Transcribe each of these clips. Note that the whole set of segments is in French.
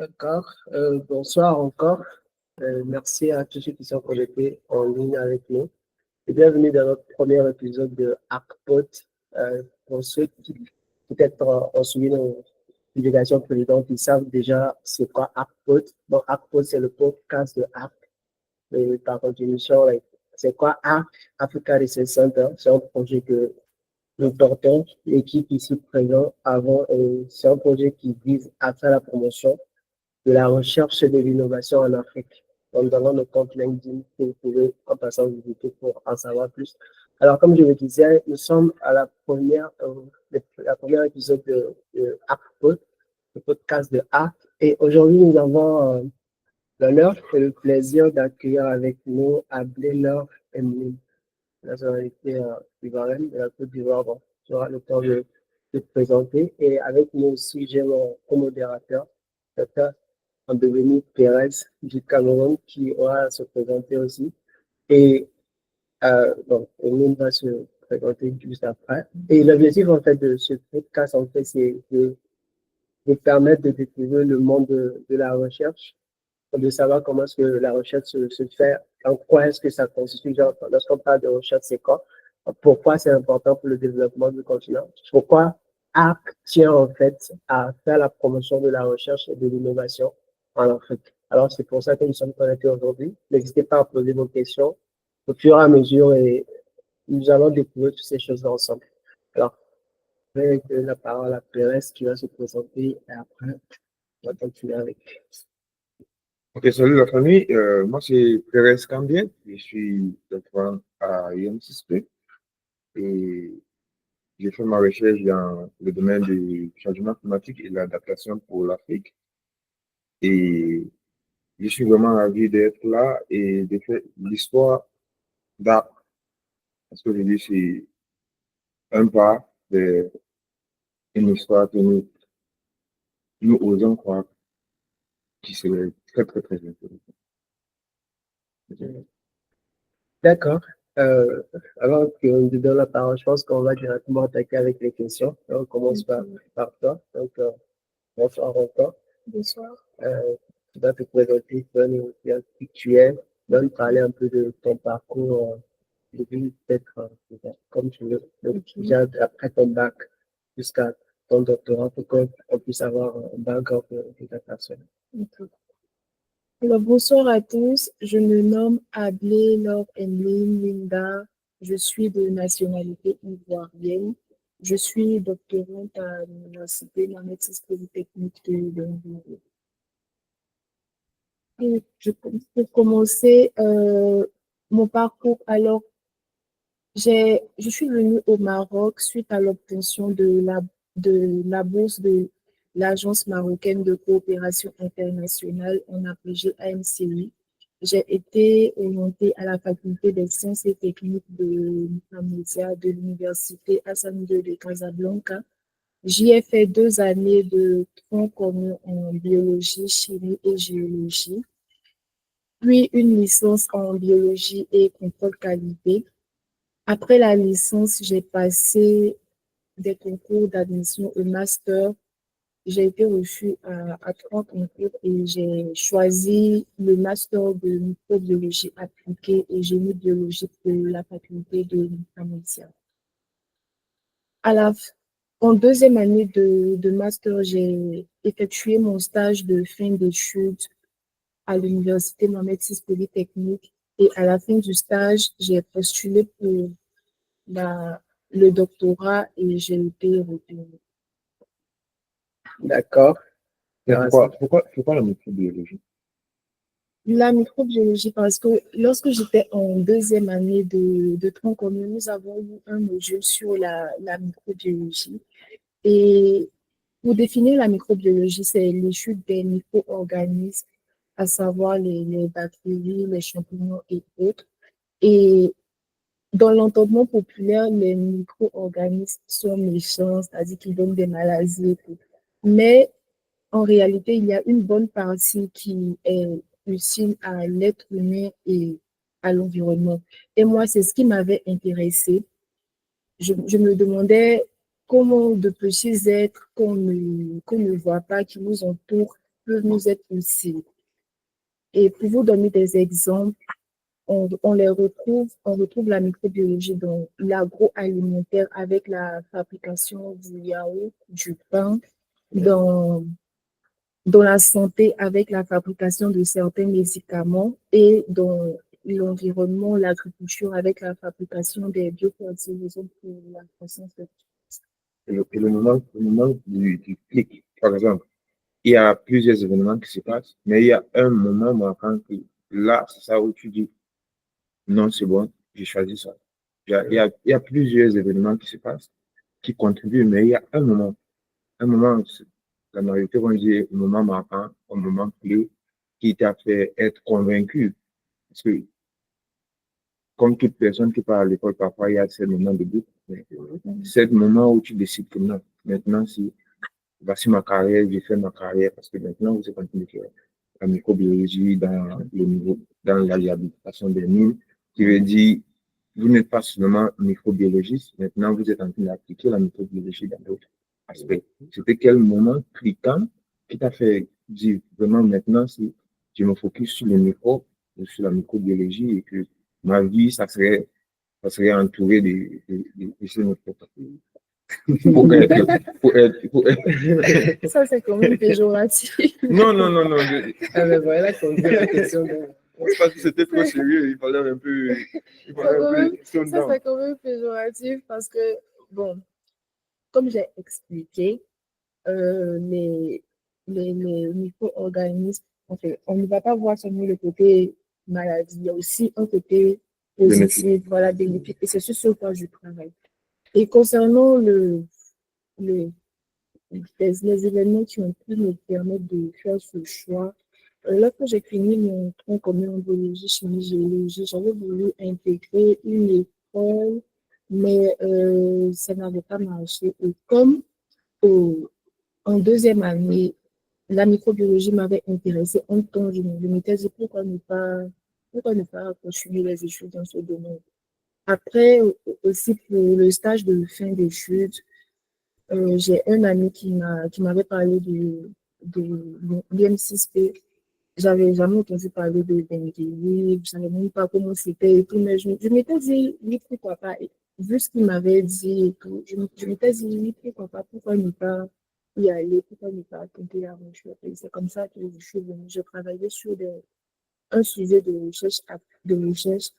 D'accord. Bonsoir encore. Merci à tous ceux qui sont connectés en ligne avec nous. Et bienvenue dans notre premier épisode de ArcPod. Pour ceux qui peut-être ont suivi nos publications précédentes, ils savent déjà c'est quoi ArcPod. Donc ArcPod, c'est le podcast de Arc. Et par continuation, c'est quoi Arc Africa Research Center? C'est un projet que nous portons, l'équipe ici présente avant. C'est un projet qui vise à faire la promotion de la recherche et de l'innovation en Afrique. Donc, dans notre compte LinkedIn, que vous pouvez en passant visiter pour en savoir plus. Alors, comme je le disais, nous sommes à la première épisode de ArcPod, le podcast de Arc. Et aujourd'hui, nous avons l'honneur et le plaisir d'accueillir avec nous Abdellah Emile, nationalité ivoirienne de la Côte d'Ivoire. Bon, tu auras le temps de te présenter. Et avec nous aussi, j'ai mon co-modérateur, Dr. Andévenie Pérez du Cameroun, qui aura à se présenter aussi. Et donc, Emile va se présenter juste après. Et l'objectif, en fait, de ce podcast, en fait, c'est de permettre de découvrir le monde de la recherche, de savoir comment est-ce que la recherche se fait, en quoi est-ce que ça constitue, genre, lorsqu'on parle de recherche, c'est quoi, pourquoi c'est important pour le développement du continent, pourquoi ARC tient en fait à faire la promotion de la recherche et de l'innovation en Afrique. Alors, c'est pour ça que nous sommes connectés aujourd'hui. N'hésitez pas à poser vos questions au fur et à mesure et nous allons découvrir toutes ces choses ensemble. Alors, je vais donner la parole à Pérez qui va se présenter et après, on va continuer avec. Ok, salut la famille. Moi, c'est Pérez Cambien. Je suis doctorant à IMCSP et j'ai fait ma recherche dans le domaine du changement climatique et de l'adaptation pour l'Afrique. Et je suis vraiment ravi d'être là et de faire l'histoire d'art. Parce que je dis, c'est un pas d'une histoire que nous osons croire qui serait très, très, très intéressant. D'accord. Euh, Avant que nous donne la parole, je pense qu'on va directement attaquer avec les questions. On commence par toi. Donc, bonsoir encore. Bonsoir. Tu vas te présenter, tu vas nous dire qui tu es, tu vas nous parler un peu de ton parcours, depuis peut-être comme tu veux. Donc, déjà après ton bac jusqu'à ton doctorat pour qu'on puisse avoir un background de ta personne. Okay. Alors, bonsoir à tous. Je me nomme Ablé Laure Emeline Linda. Je suis de nationalité ivoirienne. Je suis doctorante à l'Université Marie-Thérèse Polytechnique de Londres. Pour commencer mon parcours, alors, je suis venue au Maroc suite à l'obtention de la bourse de l'Agence marocaine de coopération internationale, en abrégé AMCI. J'ai été orientée à la faculté des sciences et techniques de Muhammadiya de l'université Hassan II de Casablanca. J'y ai fait 2 années de tronc commun en biologie, chimie et géologie, puis une licence en biologie et contrôle qualité. Après la licence, j'ai passé des concours d'admission au master. J'ai été reçue à 3 concours et j'ai choisi le master de microbiologie appliquée et génie biologique de la faculté de Muhammadiya. En 2e année de master, j'ai effectué mon stage de fin d'études à l'université Mohamed VI Polytechnique et à la fin du stage, j'ai postulé pour le doctorat et j'ai été retenue. D'accord. Pourquoi la microbiologie? La microbiologie, parce que lorsque j'étais en 2e année de tronc commun, nous avons eu un module sur la microbiologie. Et pour définir la microbiologie, c'est l'étude des micro-organismes, à savoir les bactéries, les champignons et autres. Et dans l'entendement populaire, les micro-organismes sont méchants, c'est-à-dire qu'ils donnent des maladies et tout. Mais en réalité, il y a une bonne partie qui est utile à l'être humain et à l'environnement. Et moi, c'est ce qui m'avait intéressée. Je me demandais comment de petits êtres qu'on ne voit pas, qui nous entourent, peuvent nous être utiles. Et pour vous donner des exemples, on retrouve la microbiologie dans l'agroalimentaire avec la fabrication du yaourt, du pain, dans la santé avec la fabrication de certains médicaments et dans l'environnement, l'agriculture avec la fabrication des biofertilisants pour la croissance de Le moment du clic, par exemple, il y a plusieurs événements qui se passent, mais il y a un moment marquant que là, c'est ça où tu dis, non, c'est bon, j'ai choisi ça. Il y a plusieurs événements qui se passent, qui contribuent, mais il y a un moment, la majorité vont dire un moment marquant, un moment clé, qui t'a fait être convaincu. Parce que, comme toute personne qui part à l'école, parfois, il y a ces moments de doute. C'est le moment où tu décides que non, maintenant, si voici ma carrière, j'ai fait ma carrière, parce que maintenant, vous êtes en train de faire la microbiologie dans le niveau, dans la réhabilitation des mines, qui veut dire, vous n'êtes pas seulement microbiologiste, maintenant, vous êtes en train d'appliquer la microbiologie dans d'autres aspects. C'était quel moment cliquant qui t'a fait dire, vraiment, maintenant, si je me focus sur les microbes, sur la microbiologie, et que ma vie, ça serait entouré de ces microbes. Pour être. Ça, c'est quand même péjoratif. Non. Ah, mais voilà qu'on dit la question de... Parce que c'était trop sérieux, il fallait un peu. Ça, c'est quand même péjoratif parce que, bon, comme j'ai expliqué, les micro-organismes, en fait, on ne va pas voir seulement le côté maladie, il y a aussi un côté positif, voilà, bénéfique, et c'est sur quoi je travaille. Et concernant les événements qui ont pu me permettre de faire ce choix, lorsque j'ai fini mon tronc commun en biologie, chimie, géologie, j'avais voulu intégrer une école, mais ça n'avait pas marché. Et comme en deuxième année, la microbiologie m'avait intéressée en temps, je m'étais dit pourquoi ne pas continuer les études dans ce domaine. Après, aussi pour le stage de fin d'études, j'ai un ami qui m'avait parlé de l'IM6P. J'avais jamais entendu parler de Benguigui, je savais même pas comment c'était et tout, mais je m'étais dit, oui, pourquoi pas. Et vu ce qu'il m'avait dit et tout, je m'étais dit, oui, pourquoi pas, pourquoi ne pas y aller, pourquoi ne pas tenter l'aventure. Et c'est comme ça que je suis venue. Je travaillais sur un sujet de recherche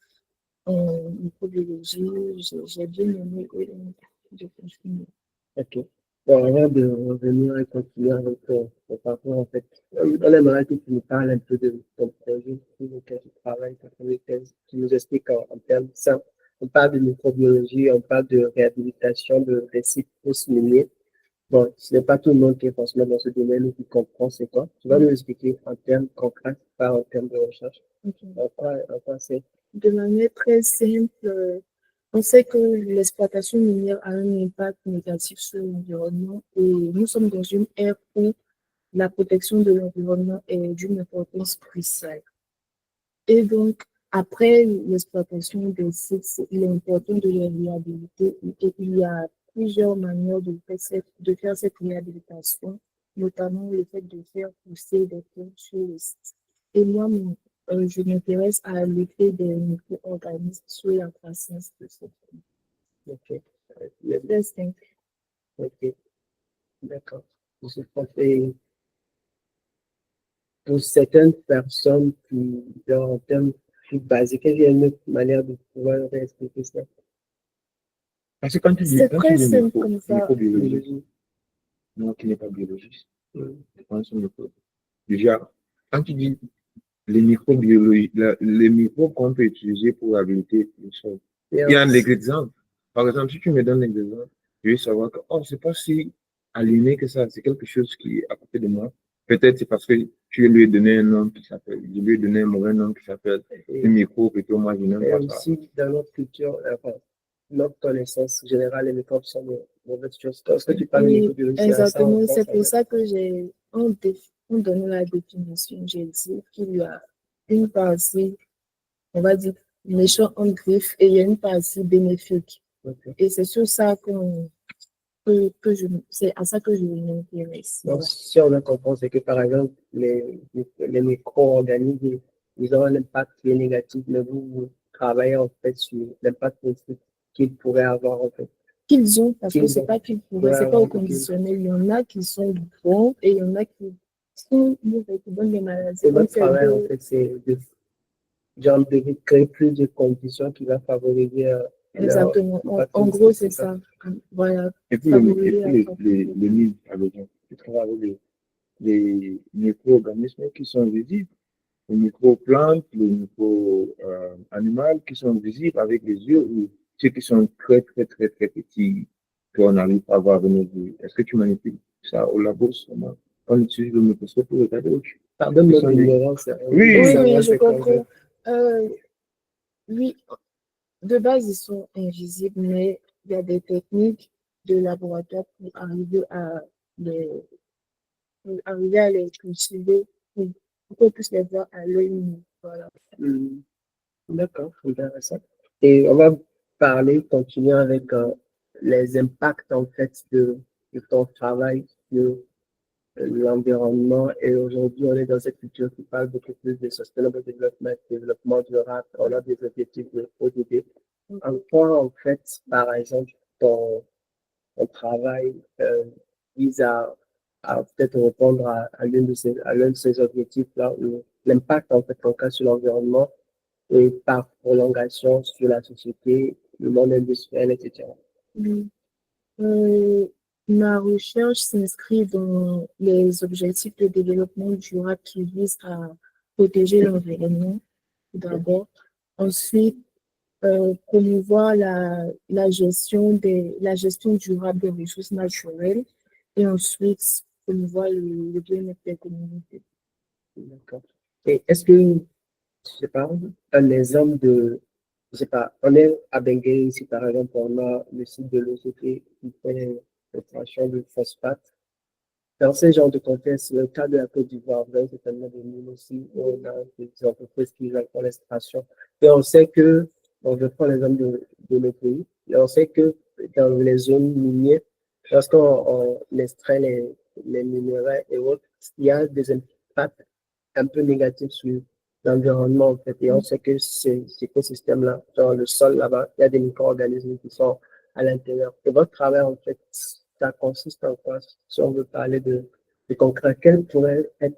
en microbiologie. J'ai bien aimé et je continue. Ok. Bon, avant de revenir et continuer avec ton parcours, en fait, on aimerait que tu nous parles un peu de ton projet sur lequel tu travailles, ta première thèse. Tu nous expliques en termes simples. On parle de microbiologie, on parle de réhabilitation de sites post-miniers. Bon, ce n'est pas tout le monde qui est forcément dans ce domaine ou qui comprend c'est quoi. Tu vas nous expliquer en termes concrets, pas en termes de recherche. Okay. En quoi c'est? De manière très simple, on sait que l'exploitation minière a un impact négatif sur l'environnement et nous sommes dans une ère où la protection de l'environnement est d'une importance cruciale. Et donc, après l'exploitation des sites, il est important de les réhabiliter et il y a plusieurs manières de faire cette réhabilitation, notamment le fait de faire pousser des plantes sur le site. Et moi, je m'intéresse à l'effet des micro-organismes sur la croissance de cette plante. Ok. Testing. Ok. D'accord. Pour certaines personnes qui, en termes plus basiques, il y a une autre manière de pouvoir expliquer ça. Parce que quand tu dis, C'est très simple comme ça. microbiologie, moi qui n'ai pas biologiste, je pense au microbe. Déjà, quand tu dis les les microbes qu'on peut utiliser pour réhabiliter le sol, il y a un exemple. Par exemple, si tu me donnes l'exemple, je vais savoir que, oh, c'est pas si aligné que ça, c'est quelque chose qui est à côté de moi. Peut-être c'est parce que tu lui as donné un nom qui s'appelle, je lui ai donné un mauvais nom qui s'appelle un microbe, et que moi, je n'aime pas ça. Aussi, dans notre culture, enfin, notre connaissance générale, les microbes sont de mauvaises choses. Est-ce que tu parles de microbiologie? Exactement, c'est pour ça que en donnant la définition, j'ai dit qu'il y a une partie, on va dire, méchant en griffe et il y a une partie bénéfique. Okay. Et c'est sur ça qu'on c'est à ça que je m'intéresse. Donc, si on a compris, c'est que par exemple, les micro-organismes, ils ont un impact qui est négatif, mais vous travaillez en fait sur l'impact positif qu'ils pourraient avoir en fait. Qu'ils ont, parce que Qu'ils c'est ont. pas qu'ils pourraient, c'est pas au conditionnel. Il y en a qui sont bons et il y en a qui sont mauvais, qui donnent des maladies. Et Donc, votre c'est travail, en de- fait, c'est de créer plus de conditions qui vont favoriser leur exactement. impact En positif, gros, c'est c'est ça. ça. Voilà. Et puis, Favoriser la santé. les mines, par exemple, tu travailles avec les micro-organismes qui sont visibles, les micro-plantes, les micro-animaux qui sont visibles avec les yeux, ou ceux qui sont très, très, très, très petits, qu'on n'arrive pas à voir avec nos yeux. Est-ce que tu manipules ça au labo seulement? On utilise le microscope pour regarder au-dessus. Pardonne-moi Ce sont de des- l'ignorance. Oui, Oui, Ça oui, va, je c'est comme ça. comprends. Oui, de base, ils sont invisibles, mais il y a des techniques de laboratoire pour arriver à les cultiver, pour qu'on puisse les voir à l'œil nu. Voilà. Hmm. D'accord, intéressant. Et on va continuer avec les impacts en fait de ton travail sur l'environnement. Et aujourd'hui, on est dans cette culture qui parle beaucoup plus de sustainable development, développement durable. On a des objectifs de ODD. En quoi, en fait, par exemple, ton travail vise à peut-être répondre à l'un de ces objectifs-là, où l'impact, en fait, en cas sur l'environnement et par prolongation sur la société, le monde industriel, etc. Oui. Euh, Ma recherche s'inscrit dans les objectifs de développement durable qui visent à protéger l'environnement, tout d'abord. Ensuite, promouvoir la gestion durable des ressources naturelles. Et ensuite, promouvoir le bien-être des communautés. D'accord. Et est-ce que, je sais pas, un exemple je sais pas, on est à Bengué ici, par exemple, on a le site de l'OCP qui fait l'extraction de phosphate. Dans ce genre de contexte, le cas de la Côte d'Ivoire, vous avez certainement des mines aussi, où on a des entreprises qui font l'extraction. Et on sait que, bon, je prends l'exemple de nos pays, et on sait que dans les zones minières, lorsqu'on extrait les minéraux et autres, il y a des impacts un peu négatifs sur l'environnement, en fait. Et on sait que ces écosystèmes-là, dans le sol là-bas, il y a des micro-organismes qui sont à l'intérieur. Et votre travail, en fait, ça consiste en quoi? Si on veut parler de concret, quel pourrait être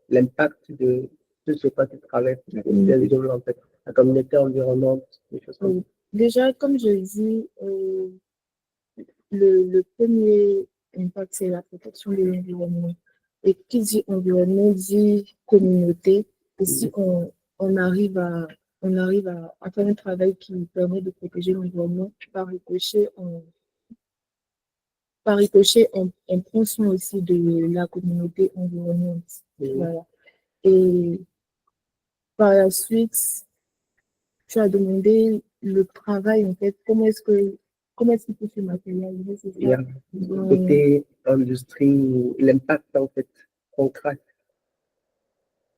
l'impact de ce pas tu travailles en fait, la communauté environnante, des choses comme ça. Déjà, comme je dis, le premier impact, c'est la protection de l'environnement. Et qui dit environnement dit communauté. Et si on arrive à faire un travail qui permet de protéger l'environnement, on prend soin aussi de la communauté environnante. Voilà. Et par la suite, tu as demandé le travail, en fait, comment est-ce qu'il peut se matérialiser, c'est Il y a ça? le côté industrie, l'impact, en fait, concret.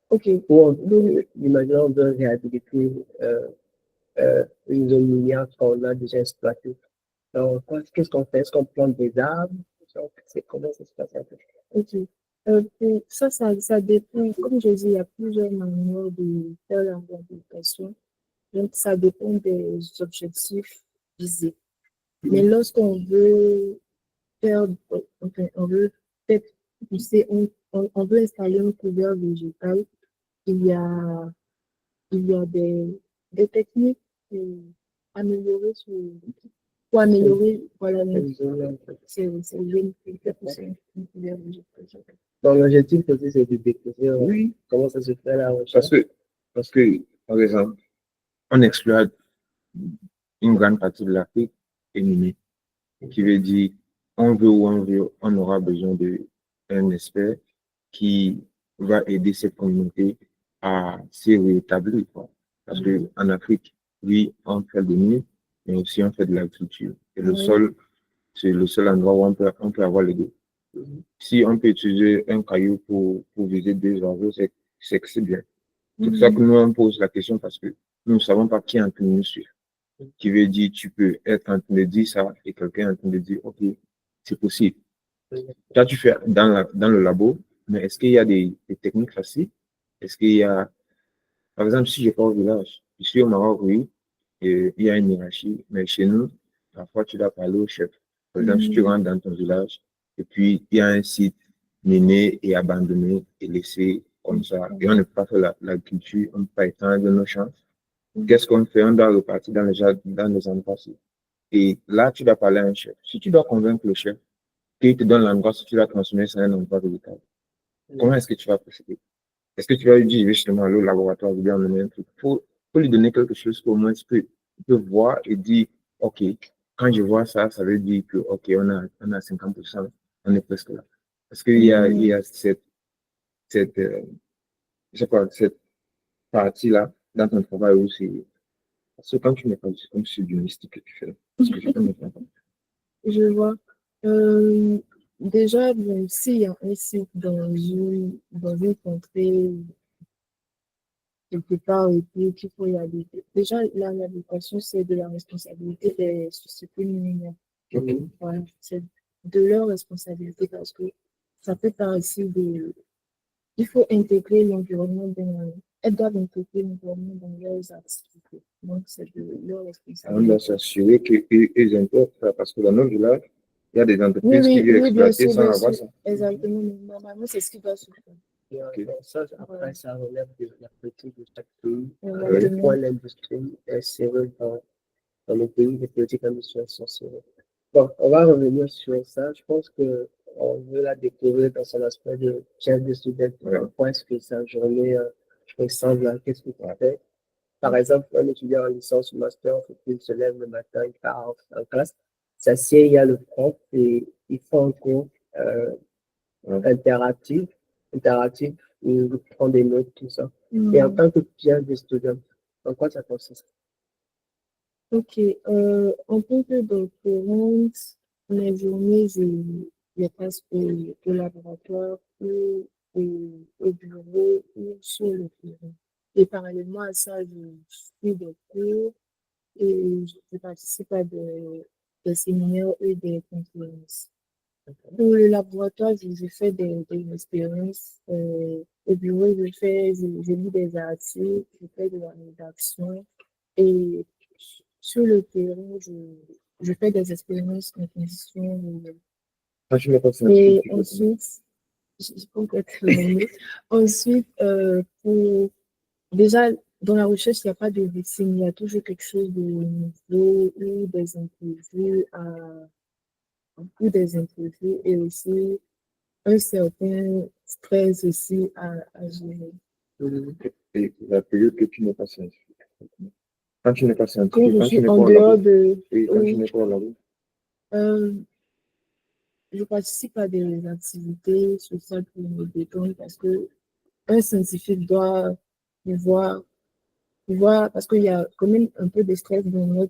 Ok, Imaginons, on veut réhabiliter une zone minière qu'on a déjà exploitée. Donc, qu'est-ce qu'on fait? Est-ce qu'on plante des arbres? C'est comment ça se passe un peu? ok. Ça dépend. Comme je dis, il y a plusieurs manières de faire la réhabilitation. Donc, ça dépend des objectifs visés. Mais lorsqu'on veut faire, enfin, on veut peut-être pousser, on veut installer un couvert végétal, il y a, il y a des techniques pour améliorer pour améliorer, voilà, c'est une pousser un couvert végétal. Donc, l'objectif aussi, c'est de découvrir oui, comment ça se fait la recherche. parce que, par exemple, on exploite une grande partie de l'Afrique est minée, qui veut dire, on veut ou on veut, on aura besoin d'un expert qui va aider cette communauté à se rétablir, quoi. Parce que en Afrique, oui, on fait des mines, mais aussi on fait de l'agriculture. Et le sol, c'est le seul endroit où on peut avoir les deux. Si on peut utiliser un caillou pour viser des oiseaux, c'est que c'est bien. C'est pour ça que nous, on pose la question parce que nous ne savons pas qui est en train de nous suivre. Qui veut dire, tu peux être en train de dire ça et quelqu'un est en train de dire, OK, c'est possible. Toi, tu fais dans le labo, mais est-ce qu'il y a des techniques faciles? Est-ce qu'il y a, par exemple, si je pars au village, je suis au Maroc, oui, et il y a une hiérarchie, mais chez nous, parfois, tu dois parler au chef. Par exemple, si tu rentres dans ton village, et puis il y a un site miné et abandonné et laissé comme ça, et on ne peut pas faire la culture, on ne peut pas étendre nos champs. Qu'est-ce qu'on fait? On doit repartir dans les endroits. Et là, tu dois parler à un chef. Si tu dois convaincre le chef, qu'il te donne l'endroit, si tu vas transformer ça en un endroit véritable, comment est-ce que tu vas procéder? Est-ce que tu vas lui dire justement, aller au laboratoire, lui emmener un truc? Faut lui donner quelque chose qu'au moins tu peux voir et dire, OK, quand je vois ça, ça veut dire que, OK, on a 50%, on est presque là. Parce qu'il y a cette, je sais pas, cette partie-là dans ton travail où c'est, parce que quand tu n'es pas, c'est comme si c'est du mystique que tu fais. Parce que je peux me faire. Je vois. Euh, Déjà, bon, s'il y a un site dans une contrée, quelque part, et puis qu'il faut y aller. Déjà, la navigation, c'est de la responsabilité des sociétés minières. OK. Voilà, c'est de leur responsabilité parce que ça fait partie de. Il faut intégrer l'environnement dans. Elles doivent intégrer l'environnement dans leurs activités. Donc, c'est de leur On responsabilité. doit s'assurer qu'ils intègrent ça parce que dans nos villages, il y a des Oui, entreprises qui viennent oui, bien exploiter sûr, sans bien avoir sûr. ça. Exactement. Mais normalement, c'est ce qui doit se faire. Et, OK. ça, après, ça relève de la politique de chaque pays. Oui. Une fois l'industrie est serrée dans le pays, les politiques industrielles sont serrées. Bon, on va revenir sur ça. Je pense que on veut la découvrir dans son aspect de chef de student. Ouais. Pourquoi est-ce que sa journée ressemble à qu'est-ce que tu fais? Par exemple, un étudiant en licence ou master, il se lève le matin, il part en classe, s'assied, il y a le prof et il fait un cours euh, interactif, où il prend des notes, tout ça. Et en tant que chef de student, en quoi ça consiste? Ok, en tant que doctorante, mes journées, je passe au laboratoire ou au bureau ou sur le terrain. Et parallèlement à ça, je suis des cours et je participe à des séminaires et des conférences. Pour le laboratoire, je fais des expériences. Au bureau, je lis des articles, je fais de la rédaction. Et sur le terrain, je fais des expériences en conditions. Quand tu n'es pas Et scientifique, tu fais comment? ensuite, je peux être terminée. Ensuite, déjà, dans la recherche, il n'y a pas de routine, il y a toujours quelque chose de nouveau ou des imprévus et aussi un certain stress aussi à gérer. Et la période que tu n'es pas scientifique. Quand tu n'es pas Quand scientifique, je quand tu suis n'es pas en au dehors labo, de. et quand tu Oui, n'es pas au labo, euh, je participe à des activités sociales pour me détendre parce que un scientifique doit pouvoir parce qu'il y a quand même un peu de stress dans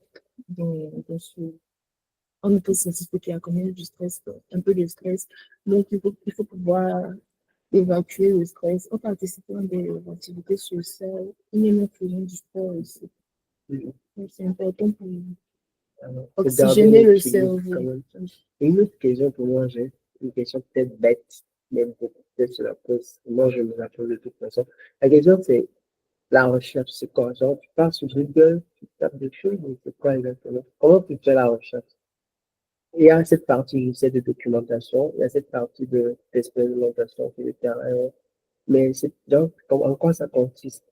ce, en tant que scientifique, il y a quand même du stress, un peu de stress. Donc, il faut pouvoir évacuer le stress en participant à des activités sociales et même en faisant du sport aussi. Donc, c'est important pour Faut garder oxygéner le l'équilibre quand cerveau. même. Et une autre question pour moi, j'ai une question peut-être bête, mais beaucoup peut-être se la pose. Moi, je me la pose de toute façon. La question, c'est la recherche, c'est quoi? Genre, tu pars sur Google, tu tapes des choses, mais c'est quoi exactement? Comment tu fais la recherche? Il y a cette partie, je sais, de documentation, il y a cette partie d'expérimentation sur le terrain, mais c'est donc, en quoi ça consiste?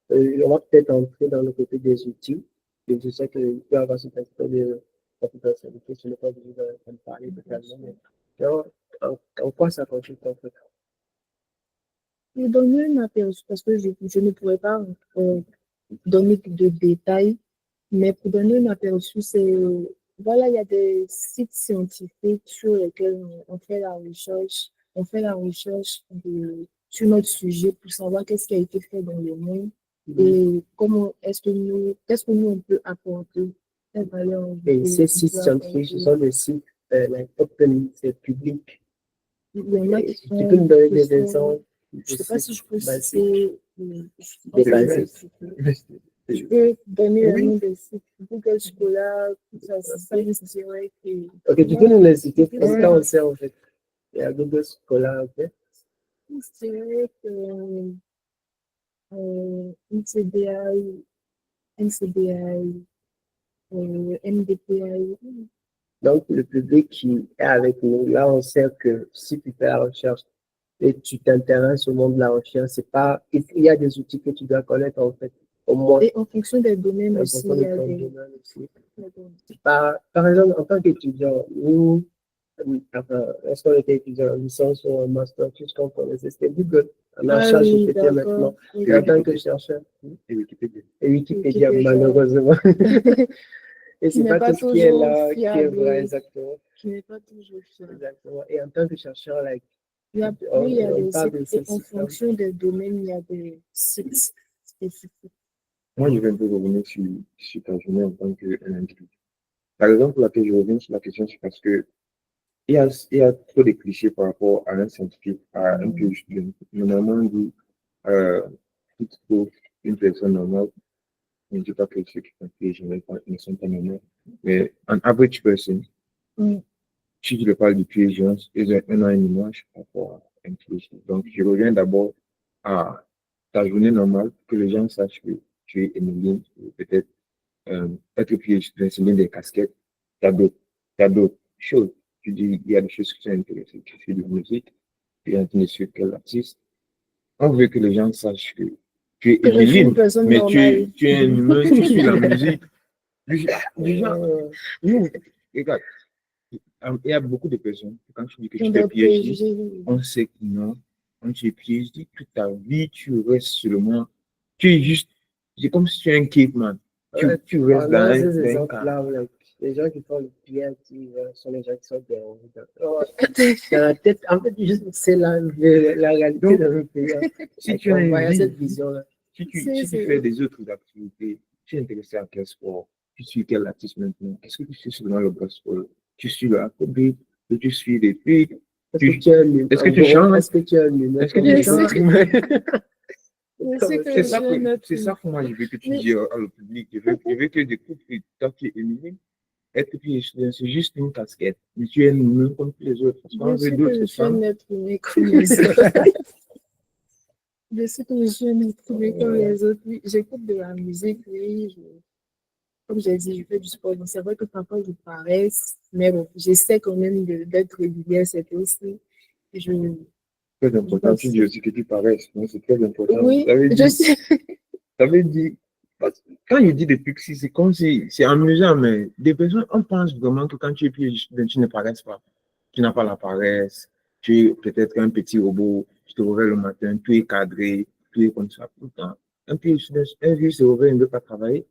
On va peut-être entrer dans le côté des outils. Et je sais qu'il peut y avoir cet aspect de confidentialité, je n'ai pas obligé d'en parler totalement, mais genre, en quoi ça consiste en fait? Pour donner un aperçu, parce que je ne pourrais pas donner de détails, mais pour donner un aperçu, c'est, voilà, il y a des sites scientifiques sur lesquels on fait la recherche sur notre sujet pour savoir qu'est-ce qui a été fait dans le monde et comment qu'est-ce que nous on peut apporter, quelle valeur on Et ces on sites peut scientifiques, ce apporter. sont des sites like, open, c'est public. Il y en a Et qui tu peux me sont, donner qui des sont, exemples je de sais pas si sites je peux basiques, citer, je sais pas des si c'est je les peux basiques. best. citer. Tu peux donner le nom des sites Google Scholar, Science Direct et... Ok, tu peux nous les citer pour Ouais. ça on sait en fait. Il y a Google Scholar, ok. Science Direct, NCBI, MDPI. Donc, le public qui est avec nous, là, on sait que si tu fais la recherche et tu t'intéresses au monde de la recherche, c'est pas, il y a des outils que tu dois connaître, en fait, au moins. Et en fonction des domaines En aussi, fonction il y de a ton des... domaine aussi. Par exemple, en tant qu'étudiant, nous, enfin, lorsqu'on était étudiant en licence ou en master, tout ce qu'on connaissait, c'était Google. On a Ah ChatGPT oui, d'accord. maintenant. Oui. Et en tant que chercheur, Et Wikipédia. et Wikipédia, Wikipédia. malheureusement. Et Qui c'est n'est pas pas tout ce qui est toujours là qui est fiable. vrai, exactement. Qui n'est pas toujours fiable. Exactement. Et en tant que chercheur, like, Il y a, on, oui, il y a on des parle de sites, et ce en système. fonction des domaines, il y a des sites spécifiques. Moi, je vais un peu revenir sur ta journée en tant qu'individu. La raison pour laquelle je reviens sur la question, c'est parce que il y a trop de clichés par rapport à un scientifique, à un peu normalement on dit tout pour une personne normale. Je ne dis pas que ceux qui sont intelligents ne sont pas normaux, mais un average person, Mm. si je le parle d'intelligence, ils ont un an et demi par rapport à intelligence. Donc, je reviens d'abord à ta journée normale, que les gens sachent que tu es Emeline, peut-être être PhD, d'enseigner des casquettes, t'as d'autres choses. Tu dis, il y a des choses qui sont intéressantes. Tu fais de la musique, tu es en train de suivre quel artiste. On veut que les gens sachent que tu es Que je suis une Emeline, personne mais normale. tu es un humain, tu suis la musique. Les gens, nous, regarde, il y a beaucoup de personnes, quand tu dis que Qui tu ont fais des PhD, préjugés. on sait que non. Quand tu es PhD, toute ta vie, tu restes seulement. Tu es juste. C'est comme si tu es un caveman. Tu restes On a ces dans un exemples-là, like, les gens qui font le PhD sont les gens qui sont dérangés. Dans la tête, en fait, juste, c'est la réalité Donc, de notre pays. si tu as On une voit, il y a cette vie, vision-là. si tu fais des autres activités, tu es intéressé à quel sport, tu suis quel artiste maintenant, est-ce que tu suis seulement le gospel, tu suis le afrobeat, ou tu suis des trucs, est-ce que tu chantes, Est-ce que tu as une est-ce que tu chantes? Je sais que C'est je ça suis un c'est ça autre. que moi je veux que tu Mais- dises au public. Je veux que découvres que toi tu es éminé. Être PhD, c'est juste une casquette. Mais tu es humain comme tous les autres. Parce qu'on Je veut sais que je d'autres suis un femmes. être humain comme les autres. Je sais que je suis un être humain comme les autres. Oui, j'écoute de la musique, oui. Comme j'ai dit, je fais du sport. Donc, c'est vrai que parfois, je paresse. Mais bon, j'essaie quand même d'être régulière, c'est aussi. Je, Très je important. Tu pense. dis aussi que tu paresses. Donc, c'est très important. Oui, je sais. Ça veut dire, parce que quand il dit des trucs, c'est comme si, c'est amusant, mais des personnes, on pense vraiment que quand tu es PhD, tu ne paresses pas. Tu n'as pas la paresse. Tu es peut-être un petit robot. Tu te réveilles le matin, tu es cadré, tu es comme ça. Pourtant, un PhD, un vieux se réveille, il ne veut pas travailler.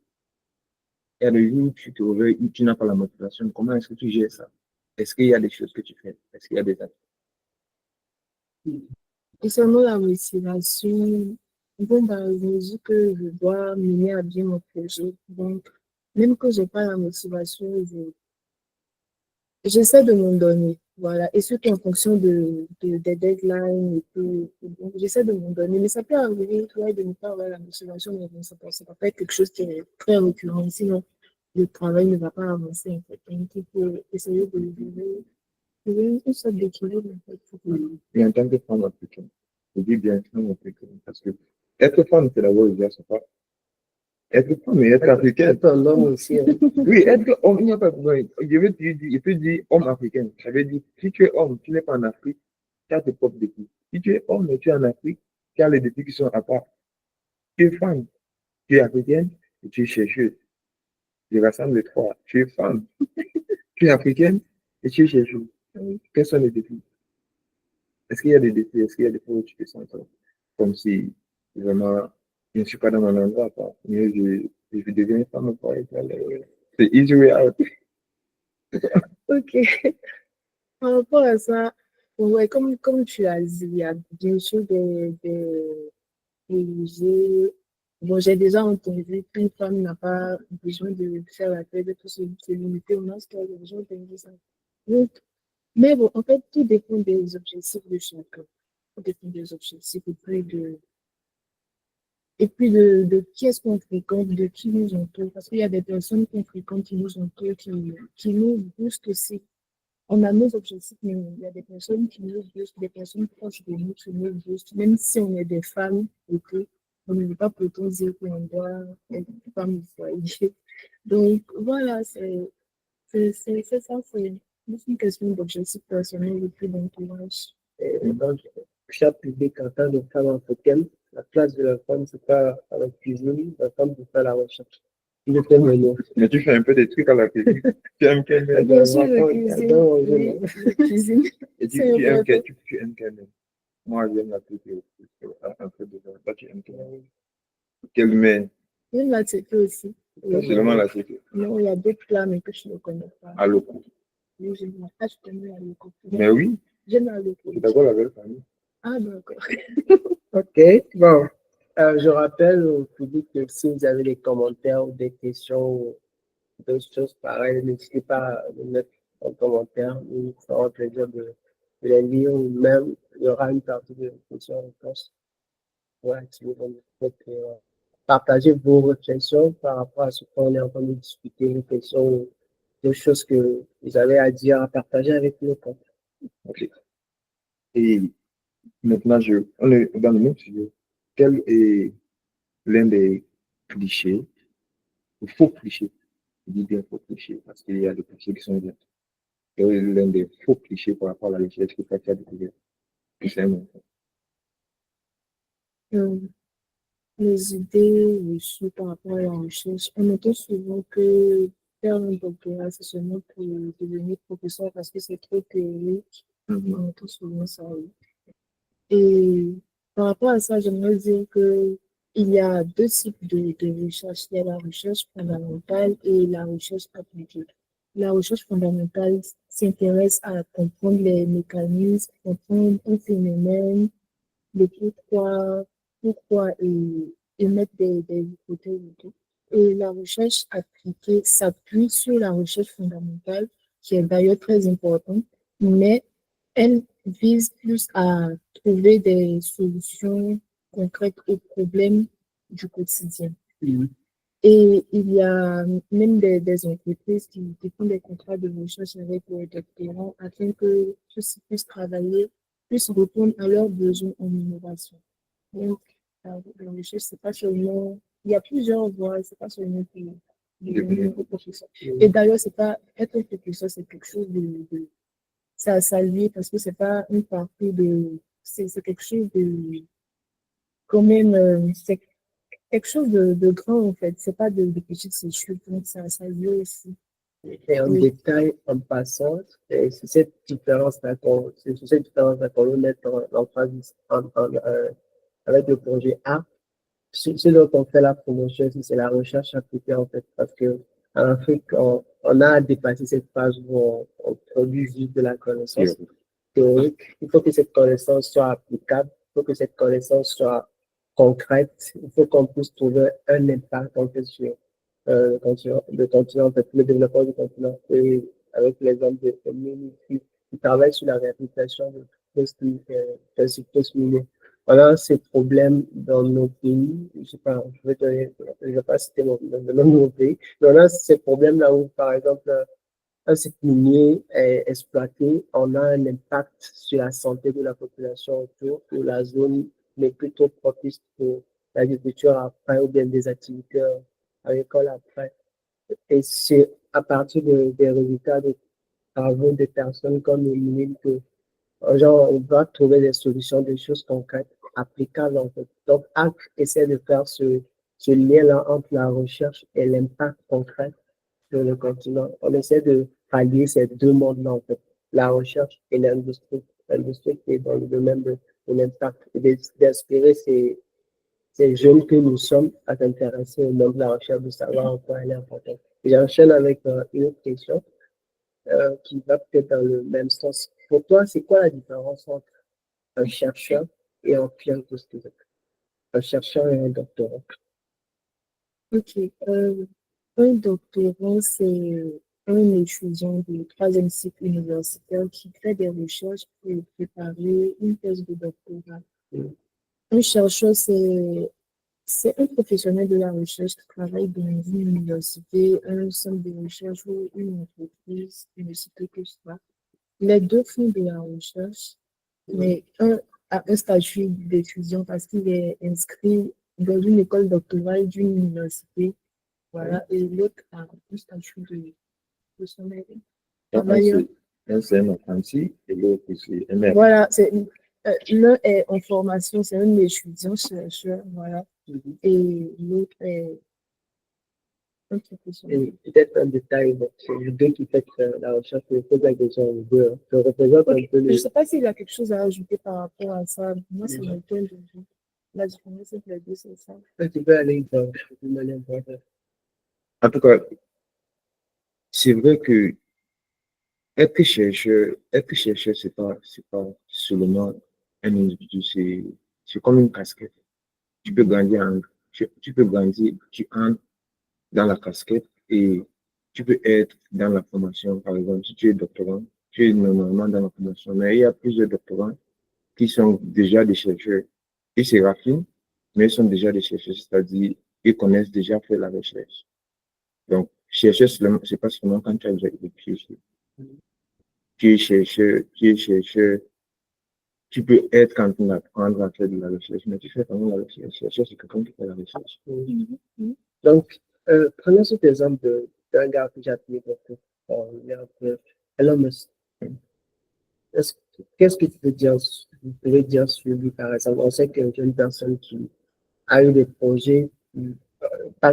Il y a des jours où tu te réveilles, où tu n'as pas la motivation. Comment est-ce que tu gères ça? Est-ce qu'il y a des choses que tu fais? Est-ce qu'il y a des actes? Et seulement la motivation. Bon, bah, je me dis que je dois mener à bien mon projet. Donc, même quand je n'ai pas la motivation, j'essaie de m'en donner. Voilà. Et surtout en fonction des deadlines et tout. Donc, j'essaie de m'en donner. Mais ça peut arriver, ouais, de ne pas avoir la motivation, mais bon, ça ne peut pas être quelque chose qui est très récurrent. Sinon, le travail ne va pas avancer, en fait. Donc, il faut essayer de trouver une sorte d'équilibre, en fait. Et en tant que femme africaine, je dis bien femme africaine, parce que être femme, c'est d'abord déjà, c'est pas. Être femme et être africaine. Être un homme aussi. Hein. Oui, être homme, il n'y a pas de problème. Je peux dire homme africain. Ça veut dire, si tu es homme, tu n'es pas en Afrique, tu as tes propres défis. Si tu es homme et tu es en Afrique, tu as les défis qui sont à part. Tu es femme, tu es africaine et tu es chercheuse. Je rassemble les trois. Tu es femme, tu es africaine et tu es chercheuse. Quels sont les défis? Est-ce qu'il y a des défis? Est-ce qu'il y a des fois où tu te sens comme si vraiment je ne suis pas dans mon endroit, quoi. Mais je deviens femme, quoi. C'est easy way out. Ok. Par rapport à ça, ouais, comme tu as dit, il y a bien sûr j'ai bon, j'ai déjà entendu qu'une femme n'a pas besoin de faire la paix, de tout se limiter au masque, elle a besoin d'entendu ça. Donc, mais bon, en fait, tout dépend des objectifs de chacun. Tout dépend des objectifs et puis et puis de qui est-ce qu'on fréquente, de qui nous entoure. Parce qu'il y a des personnes qu'on fréquente qui nous entourent, qui nous boostent aussi. On a nos objectifs, mais il y a des personnes qui nous boostent, des personnes proches de nous qui nous boostent, même si on est des femmes, ok, on ne veut pas plutôt dire qu'on doit être femme au foyer. Donc, voilà, c'est ça, c'est juste une question d'objectif personnel et puis d'entourage. Donc, cher public, en tant que femme africaine, la place de la femme, c'est pas à la cuisine, la femme peut faire la recherche. Je fais mon Mais tu fais un peu des trucs à la cuisine. Tu aimes quel même. Bien sûr, je cuisine. Oui, je cuisine. Et C'est tu aimes important. tu aimes quel même. Moi, j'aime la cuisine aussi. Un peu de ça. Toi, tu aimes quel même. Quel mets. J'aime la tête aussi. C'est seulement la cuisine. Non, il y a d'autres plats, mais que je ne connais pas. À l'eau. Oui, j'aime la pâte, je connais la loco. Mais oui, J'aime la loco. c'est d'accord avec la famille. Ah, d'accord. Ok, bon. Je rappelle au public que si vous avez des commentaires ou des questions ou d'autres choses pareilles, n'hésitez pas à les mettre en commentaire. Nous ferons plaisir de les lire ou même il y aura une partie de questions-réponses pour activer votre micro. Partagez vos réflexions par rapport à ce qu'on est en train de discuter, une question ou des choses que vous avez à dire, à partager avec nous. Ok. Et maintenant, on est dans le même sujet. Quel est l'un des clichés, ou faux clichés? Je dis bien faux clichés, parce qu'il y a des clichés qui sont bien. Quel est l'un des faux clichés par rapport à la recherche que tu as découvert? C'est un Les idées reçues par rapport à la recherche, on entend souvent que faire un doctorat, c'est seulement pour devenir professeur parce que c'est trop théorique. On entend souvent ça, oui. Et par rapport à ça, j'aimerais dire que il y a deux types de recherche. Il y a la recherche fondamentale et la recherche appliquée. La recherche fondamentale s'intéresse à comprendre les mécanismes, comprendre un phénomène, le pourquoi et mettre des hypothèses et tout. Et la recherche appliquée s'appuie sur la recherche fondamentale, qui est d'ailleurs très importante, mais elle vise plus à trouver des solutions concrètes aux problèmes du quotidien. Et il y a même des entreprises qui font des contrats de recherche avec les doctorants afin que ceux-ci puissent travailler, puissent répondre à leurs besoins en innovation. Donc, la recherche, c'est pas seulement, il y a plusieurs voies, c'est pas seulement pour devenir un professeur. Et d'ailleurs, c'est pas, être un professeur, c'est quelque chose ça lié parce que c'est pas une partie c'est quelque chose de, quand même, c'est quelque chose de grand, en fait. C'est pas de petites études, donc ça lié aussi. Et en détail, en passant, c'est cette différence-là qu'on veut mettre en phase avec le projet A. Ce dont on fait la promotion, c'est la recherche appliquée, en fait, parce que en Afrique, on a dépassé cette phase où on produit juste de la connaissance théorique. Il faut que cette connaissance soit applicable, il faut que cette connaissance soit concrète, il faut qu'on puisse trouver un impact, en fait, sur le continent, en fait, le développement du continent. Et avec l'exemple de Mini qui travaille sur la réhabilitation de postes miniers. Voilà ces problèmes dans nos pays. Je sais pas, je vais pas citer le nom de mon pays, mais on a ces problèmes-là où, par exemple, un site minier est exploité, on a un impact sur la santé de la population autour, où la zone n'est plutôt propice pour l'agriculture après ou bien des activités agricoles après. Et c'est à partir des résultats des travaux des personnes comme Émile que genre, on va trouver des solutions, des choses concrètes, applicables en fait. Donc, ACT essaie de faire ce lien-là entre la recherche et l'impact concret sur le continent. On essaie de pallier ces deux mondes-là, en fait, la recherche et l'industrie. L'industrie qui est dans le domaine de l'impact et d'inspirer ces jeunes que nous sommes à s'intéresser au monde de la recherche, de savoir en quoi elle est importante. Et j'enchaîne avec une autre question qui va peut-être dans le même sens. Pour toi, c'est quoi la différence entre un chercheur et un field student? Un chercheur et un doctorant. Ok. Un doctorant, c'est un étudiant du troisième cycle universitaire qui fait des recherches pour préparer une thèse de doctorat. Un chercheur, C'est un professionnel de la recherche qui travaille dans une université, un centre de recherche ou une entreprise, université que ce soit. Les deux font de la recherche, mais un a un statut d'étudiant parce qu'il est inscrit dans une école doctorale d'une université, voilà, et l'autre a un statut de professionnel. Un, c'est un apprenti et l'autre, c'est un maître. Voilà, l'un est en formation, c'est un étudiant chercheur, voilà, et l'autre est un professionnel. Et peut-être un détail, bon, c'est les deux qui font la recherche, mais pose la question aux deux. Hein. Ça représente Ok, un peu je le. ne sais pas s'il y a quelque chose à ajouter par rapport à ça. Moi, c'est mon point de vue. La différence entre les deux, c'est ça. Tu peux aller d'une manière importante. En tout cas, c'est vrai que être chercheur, c'est pas seulement un individu, c'est comme une casquette. Tu peux grandir tu peux grandir, tu entres dans la casquette et tu peux être dans la formation, par exemple, si tu es doctorant, tu es normalement dans la formation, mais il y a plusieurs doctorants qui sont déjà des chercheurs. Ils se raffinent, mais ils sont déjà des chercheurs, c'est-à-dire ils connaissent déjà faire la recherche. Donc, chercheur, c'est pas seulement quand tu as déjà été PhD. Tu es chercheur, tu peux être en train d'apprendre à faire de la recherche, mais tu fais quand même la recherche. Chercheur, c'est quelqu'un qui fait la recherche. Donc, prenons cet exemple d'un gars que j'admire beaucoup. Elon Musk. Qu'est-ce que tu peux dire, vous pouvez dire sur lui, par exemple? On sait que c'est une personne qui a eu des projets. Il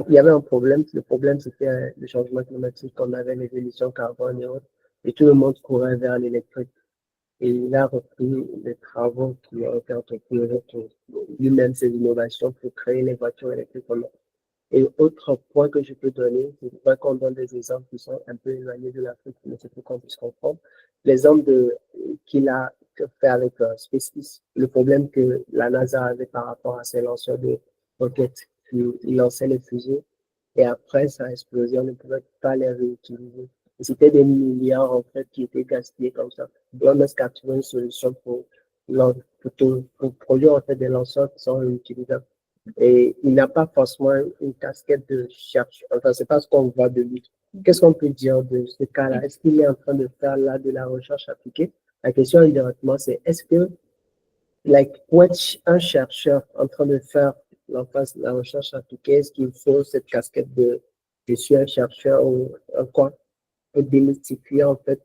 y avait un problème. Le problème, c'était le changement climatique. On avait les émissions carbone et autres. Et tout le monde courait vers l'électrique. Et il a repris les travaux qui ont été entrepris pour lui-même, ses innovations pour créer les voitures électriques. Et autre point que je peux donner, c'est pas qu'on donne des exemples qui sont un peu éloignés de l'Afrique, mais c'est pour qu'on puisse comprendre. L'exemple qu'il a fait avec SpaceX, le problème que la NASA avait par rapport à ses lanceurs de roquettes, ils lançaient les fusées et après ça a explosé, on ne pouvait pas les réutiliser. Et c'était des milliards en fait qui étaient gaspillés comme ça. Elon Musk a trouvé une solution pour produire en fait des lanceurs qui sont réutilisables. Et il n'a pas forcément une casquette de chercheur. Enfin, c'est pas ce qu'on voit de lui. Qu'est-ce qu'on peut dire de ce cas-là? Est-ce qu'il est en train de faire là de la recherche appliquée? La question indirectement, c'est est-ce que, pour être un chercheur en train de faire la recherche appliquée, est-ce qu'il faut cette casquette de je suis un chercheur ou quoi? Pour démystifier en fait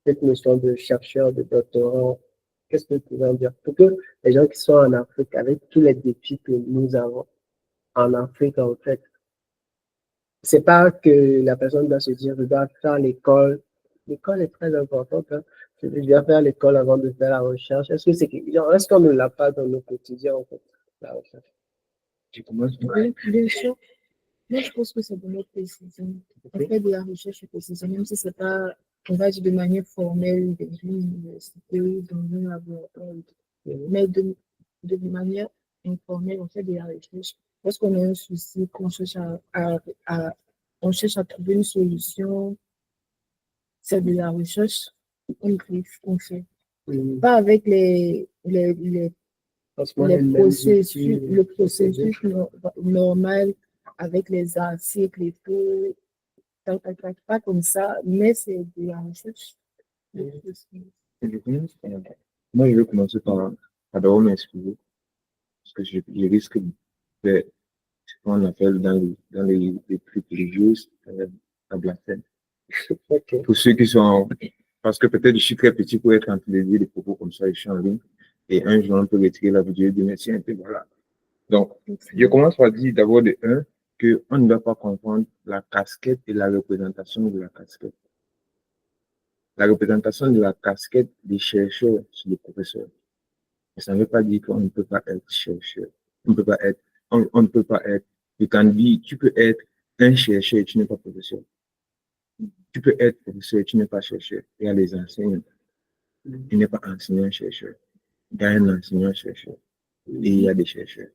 cette notion de chercheur, de doctorant. Qu'est-ce que vous pouvez en dire? Pour que les gens qui sont en Afrique, avec tous les défis que nous avons en Afrique, en fait, c'est pas que la personne doit se dire, je dois faire l'école. L'école est très importante. Hein. Je dois faire l'école avant de faire la recherche. Est-ce qu'on ne l'a pas dans nos quotidiens, en fait, la recherche? Tu commences par Oui, bien sûr. Moi, je pense que c'est de notre précision. On fait de la recherche précision, même si c'est pas, on va dire de manière formelle dans une université, dans un laboratoire. Mais de manière informelle, on fait de la recherche. Lorsqu'on a un souci, qu'on cherche on cherche à trouver une solution, c'est de la recherche, on fait. Pas avec le processus normal avec les articles et tout, pas comme ça, mais c'est de la recherche. Moi, je vais commencer par d'abord m'excuser, parce que je risque de faire ce qu'on appelle dans les plus religieux, la blasphème. Ok. Pour ceux qui sont, parce que peut-être je suis très petit pour être en train de dire des propos comme ça, je suis en ligne, et un jour on peut retirer la vidéo de médecin, et puis voilà. Donc, je commence par dire d'abord de un, qu'on ne doit pas confondre la casquette et la représentation de la casquette. La représentation de la casquette des chercheurs sur les professeurs. Et ça ne veut pas dire qu'on ne peut pas être chercheur. On ne peut pas être, on ne peut pas être, tu peux être un chercheur et tu n'es pas professeur. Tu peux être professeur et tu n'es pas chercheur. Il y a les enseignants. Tu n'es pas enseignant-chercheur. Il y a un enseignant-chercheur. Et il y a des chercheurs.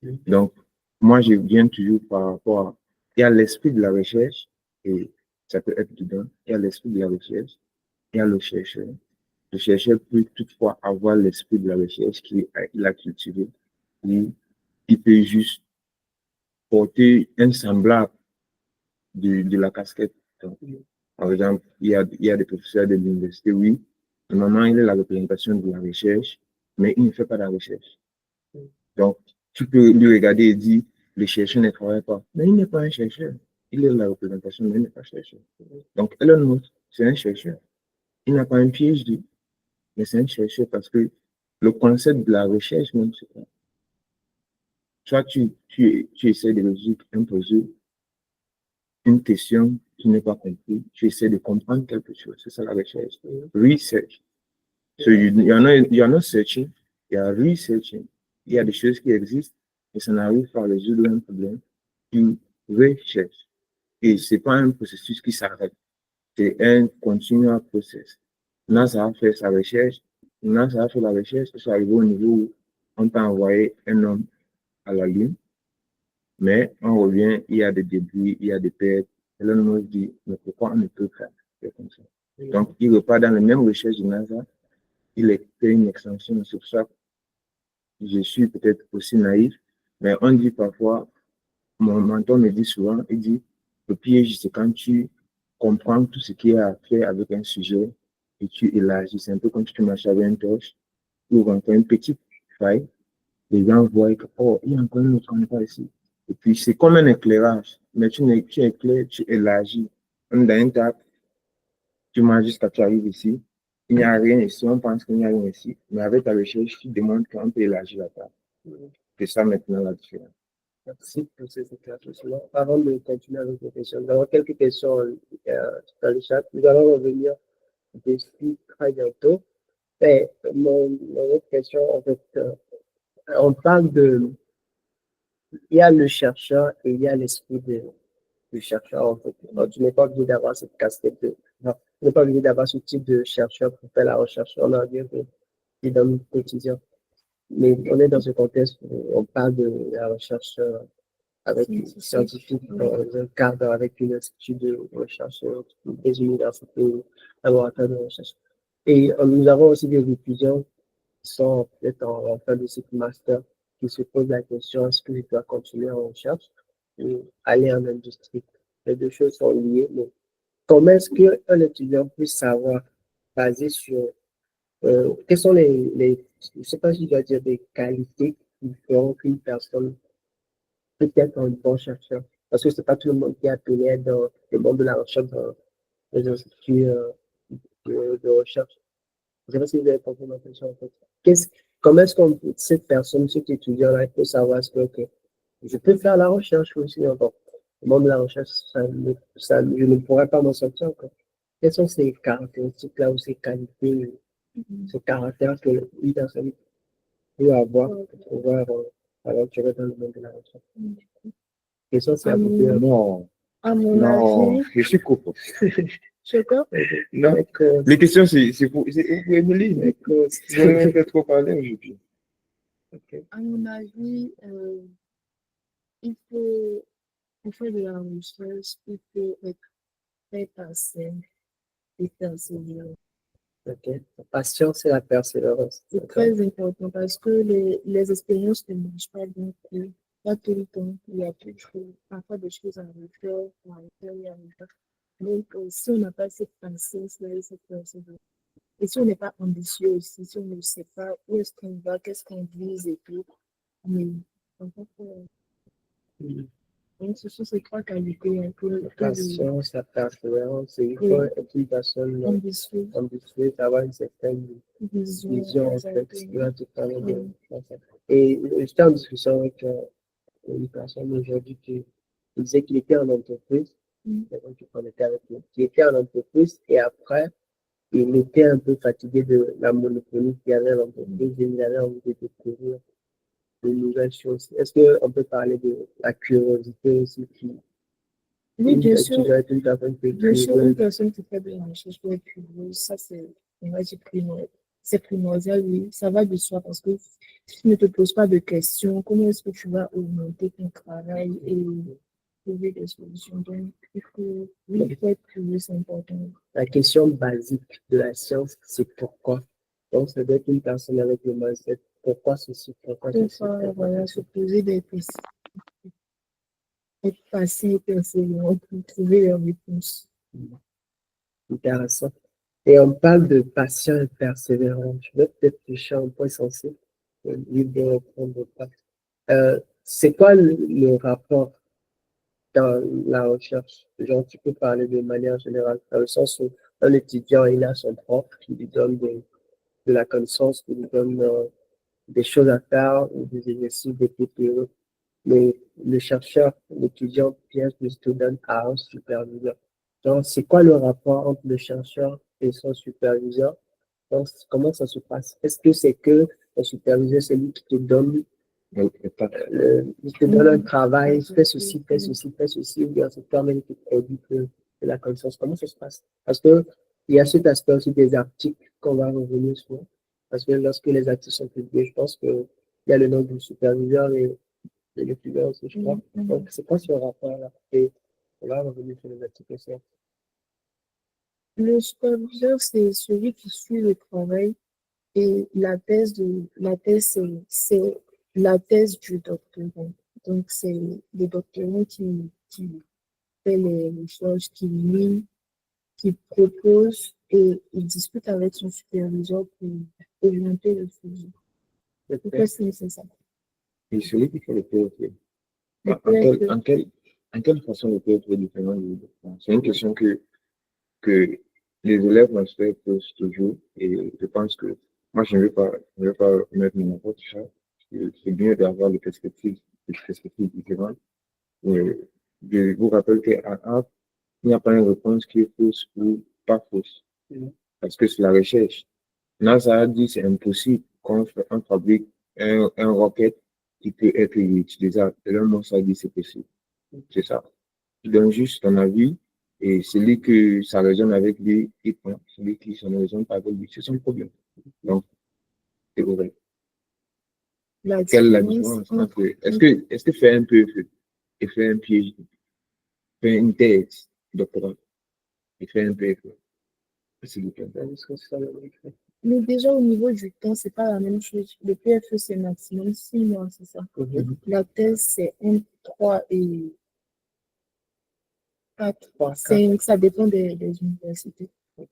Donc, moi, je viens toujours par rapport à, il y a l'esprit de la recherche, et ça peut être dedans, il y a l'esprit de la recherche, il y a le chercheur. Le chercheur peut toutefois avoir l'esprit de la recherche qu'il a cultivé, et il peut juste porter un semblable de la casquette. Donc, par exemple, il y a des professeurs de l'université, oui, normalement, il est la représentation de la recherche, mais il ne fait pas la recherche. Donc, tu peux lui regarder et dire, le chercheur ne travaille pas. Mais il n'est pas un chercheur. Il est la représentation, mais il n'est pas chercheur. Donc, Elon Musk, c'est un chercheur. Il n'a pas un PhD, mais c'est un chercheur parce que le concept de la recherche, même, c'est quoi? Soit tu essaies de résoudre un puzzle, une question qui n'est pas comprise, tu essaies de comprendre quelque chose. C'est ça la recherche. Research. So, il y en a searching, il y a researching. Il y a des choses qui existent et ça n'arrive pas à résoudre un problème. Tu recherches. Et c'est pas un processus qui s'arrête. C'est un continual process. NASA a fait sa recherche. NASA a fait la recherche. C'est arrivé au niveau où on peut envoyer un homme à la Lune. Mais on revient, il y a des débris, il y a des pertes. Et là, on dit, mais pourquoi on ne peut pas faire comme ça? Donc, il repart dans les mêmes recherches de NASA. Il fait une extension sur ça. Je suis peut-être aussi naïf, mais on dit parfois, mon mentor me dit souvent, il dit, le piège, c'est quand tu comprends tout ce qui est à faire avec un sujet et tu élargis. C'est un peu comme si tu marches avec une torche, ou encore une petite faille, les gens voient que, oh, il y a encore une autre endroit ici. Et puis, c'est comme un éclairage, mais tu éclaires, tu élargis. Comme dans un tas, tu marches jusqu'à ce que tu arrives ici. Il n'y a rien ici, on pense qu'il n'y a rien ici. Mais avec ta recherche, tu démontres qu'on peut élargir la table. C'est ça maintenant la différence. Merci pour ces éclaircissements. Avant de continuer avec les questions, nous avons quelques questions dans le chat. Nous allons revenir dessus très bientôt. Et mon autre question, en fait, on parle de, il y a le chercheur et il y a l'esprit du chercheur, en fait. Donc, tu n'es pas obligé d'avoir cette casquette non, tu n'es pas obligé d'avoir ce type de chercheur pour faire la recherche. On a bien que dans notre quotidien. Mais on est dans ce contexte où on parle de la recherche avec des scientifiques dans un cadre avec une institut de recherche, des universités, laboratoires de recherche. Et nous avons aussi des étudiants qui sont peut-être en fin de cycle master qui se posent la question, est-ce que je dois continuer en recherche ou aller en industrie? Les deux choses sont liées, mais comment est-ce qu'un étudiant peut savoir, basé sur, quelles sont je ne sais pas si je dois dire des qualités qui feront qu'une personne peut être un bon chercheur? Parce que c'est pas tout le monde qui est appelé dans le monde de la recherche, dans les instituts de recherche. Je ne sais pas si vous avez compris ma question en fait. Comment est-ce que cette personne, cet étudiant-là, peut savoir ce que okay, je peux faire la recherche aussi encore. Le monde de la recherche, je ne pourrais pas m'en sortir encore. Quelles sont ces caractéristiques-là ou ces qualités, ces caractères que une personne peut avoir pour pouvoir aventurer dans le monde de la recherche? Question, c'est à vous de Non, À mon non, avis, je suis coupé. je crois Non, les questions, c'est pour, vous pouvez me lire, mais vous me faites trop parler aujourd'hui. à mon avis, il faut, pour faire de la recherche, il faut être très patient et persévérant. Ok. La patience et la persévérance. C'est très important parce que les expériences ne marchent pas bien, pas tout le temps. Il y a toujours parfois des choses à refaire, il y a refaire. Donc, si on n'a pas cette patience-là et cette persévérance, et si on n'est pas ambitieux aussi, si on ne sait pas où est-ce qu'on va, qu'est-ce qu'on vise et tout, mais en fait, donc, ce sont ces trois qualités un peu La patience, la persévérance, et il faut être une personne ambitieuse, avoir une certaine vision en fait. Là, tu parlais de ça. Et j'étais en discussion avec une personne aujourd'hui qui disait qu'il était en entreprise, donc on était avec lui, qui était en entreprise et après, il était un peu fatigué de la monotonie qu'il y avait à l'entreprise et il avait envie de découvrir de nouvelles choses. Est-ce qu'on peut parler de la curiosité aussi qui oui, bien sûr, doit être une personne qui est bien sûr, une curieuse? personne qui fait de la recherche doit être curieuse, ça c'est, on va dire, c'est primordial, oui, ça va de soi parce que si tu ne te poses pas de questions, comment est-ce que tu vas augmenter ton travail et trouver des solutions? Donc, oui, il faut être curieux, c'est important. La question basique de la science, c'est pourquoi. Donc, ça doit être une personne avec le mindset pourquoi ceci, pourquoi ceci, pourquoi Voilà, ceci. se poser des questions, être patient et persévérant pour trouver les réponses. Intéressant. Et on parle de patient et persévérant. Je vais peut-être toucher un point essentiel. Le livre de reprendre pas. C'est quoi le rapport dans la recherche? Genre, tu peux parler de manière générale, dans le sens où un étudiant, il a son prof qui lui donne de la connaissance, qui lui donne des choses à faire, ou des exercices, des TPE. Mais le chercheur, l'étudiant piège le student à un superviseur. Donc, c'est quoi le rapport entre le chercheur et son superviseur? Donc, comment ça se passe? Est-ce que c'est que le superviseur, c'est lui qui te donne, il te donne un travail, fais ceci, fais ceci, fais ceci, ou bien c'est toi-même qui produis de la connaissance? Comment ça se passe? Parce que il y a cet aspect aussi des articles qu'on va revenir sur. Parce que lorsque les articles sont publiés, je pense qu'il y a le nom du superviseur et l'étudiant aussi, je crois. Donc, c'est quoi ce rapport-là? Et on va revenir sur les articles aussi. Le superviseur, c'est celui qui suit le travail et la thèse, c'est la thèse du doctorant. Donc, c'est le doctorant qui fait les recherches, qui lit, qui propose et il discute avec son superviseur pour orienter le sujet. Pourquoi c'est nécessaire? Et celui qui fait le PhD, Le en quelle, PhD, en quelle, en quelle façon le PhD est différent du doctorat? C'est une question que les élèves masters posent toujours et je pense que moi, je ne vais pas mettre mon apporte sur ça. C'est bien d'avoir des perspectives différentes. Et je vous rappelle qu'à A, il n'y a pas une réponse qui est fausse ou pas fausse. Parce que c'est la recherche. NASA a dit c'est impossible qu'on fabrique un rocket qui peut être utilisable. Et là, moi, ça dit c'est possible. C'est ça. Tu donnes juste ton avis et celui que ça résonne avec lui, il prend. Celui qui ça ne résonne pas avec lui, c'est son problème. Donc, c'est vrai. la Quelle est la différence différence entre, entre, est-ce que faire un PhD et faire un PhD, faire une thèse doctorale et faire un PhD, c'est différent. Est-ce que c'est ça le vrai? mais déjà au niveau du temps, c'est pas la même chose. Le PFE, c'est maximum 6 mois, c'est ça. La thèse, c'est 3 et 4, 5, ça dépend des universités.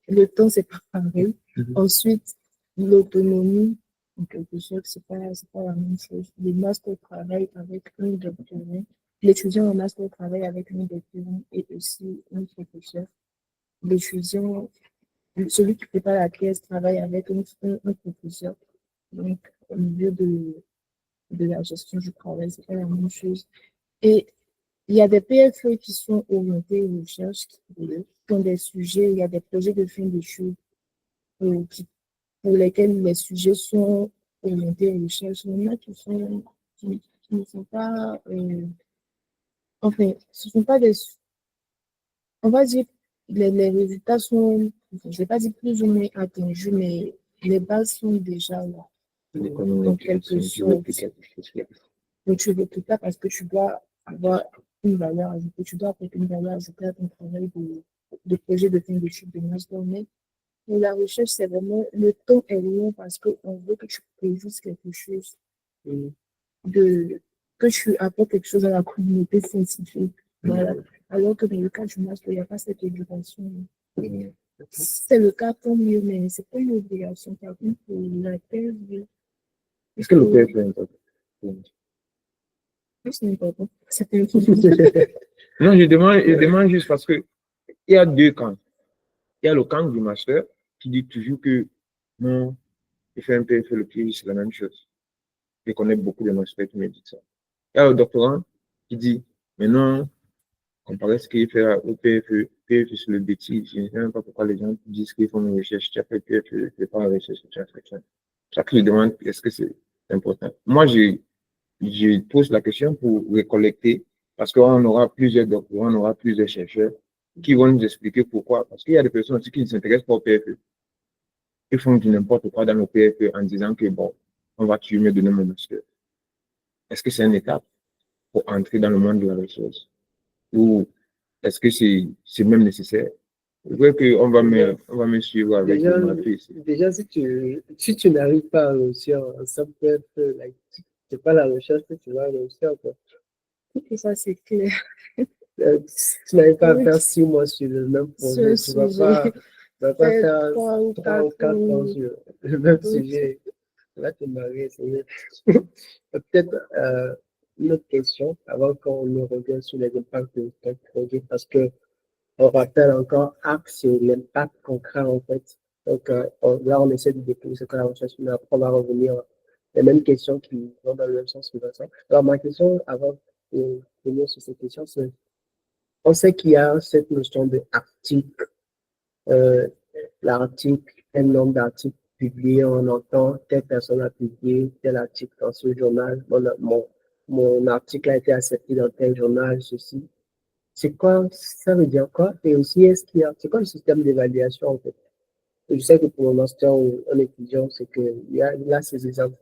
Le temps, c'est pas pareil. Ensuite, l'autonomie, en quelque sorte, c'est pas la même chose. Le master travaille avec un doctorant. L'étudiant en master travaille avec un doctorant et aussi un professeur. L'étudiant, celui qui prépare la thèse travaille avec un professeur. Donc, au milieu de la gestion du travail, c'est pas la même chose. Et il y a des PFE qui sont orientés recherche, qui ont des sujets, il y a des projets de fin d'études pour lesquels les sujets sont orientés recherche. Il y en a qui ne sont pas, enfin, ce ne sont pas des, on va dire, les résultats sont, je ne vais pas dire plus ou moins attendus, mais les bases sont déjà là. En quelque sorte. Donc, tu ne veux plus pas parce que tu dois avoir une valeur ajoutée, tu dois apporter une valeur ajoutée à ton travail de projet de fin d'études de master. Mais la recherche, c'est vraiment, le temps est long parce qu'on veut que tu produises quelque chose, de, que tu apportes quelque chose à la communauté scientifique. Voilà. Alors que dans le cas du master, il n'y a pas cette obligation. C'est le cas, tant mieux, mais c'est pas une obligation. Par contre, pour la thèse, Est-ce que le PhD est important? c'est important. C'est un Non, je demande juste parce que il y a deux camps. Il y a le camp du master qui dit toujours que non, il fait un PhD, le PhD, c'est la même chose. Je connais beaucoup de masters qui me disent ça. Il y a le doctorant qui dit, mais non, comparé à ce qu'il fait au PFE, PFE c'est le bêtise. Je ne sais même pas pourquoi les gens disent qu'ils font une recherche. Tu as fait PFE, tu fais pas la recherche, tu as fait ça. Chaque je demande, est-ce que c'est important? Moi, je pose la question pour récollecter, parce qu'on aura plusieurs doctorants, on aura plusieurs chercheurs qui vont nous expliquer pourquoi. Parce qu'il y a des personnes aussi qui ne s'intéressent pas au PFE. Ils font du n'importe quoi dans le PFE en disant que bon, on va tuer mieux donner mon master. Est-ce que c'est une étape pour entrer dans le monde de la recherche? Ou est-ce que c'est même nécessaire? Je crois on va me suivre avec Déjà, ma fille. déjà si tu n'arrives pas à réussir, ça peut être, c'est pas la recherche que tu vas réussir, quoi. Et ça, c'est clair. Si tu n'arrives pas à Oui, faire 6 mois sur le même ce projet, tu sujet vas pas fait faire 3 ou 3 ou 4 ans 4 sur le même oui. sujet. Là, tu marié, c'est mieux. Peut-être une autre question avant qu'on ne revienne sur les impacts de ton projet, parce que on rappelle encore axe sur l'impact concret en fait. Donc là, on essaie de découvrir ce que la recherche, mais après, on va revenir les mêmes questions qui vont dans le même sens que Vincent. Alors, ma question avant de venir sur cette question, c'est on sait qu'il y a cette notion de article, euh, l'article, un nombre d'articles publiés, on entend telle personne a publié tel article dans ce journal, mon article a été accepté dans tel journal, ceci. C'est quoi, ça veut dire quoi? Et aussi, c'est quoi le système d'évaluation en fait? Je sais que pour un master ou un étudiant, c'est que il y a ces exemples.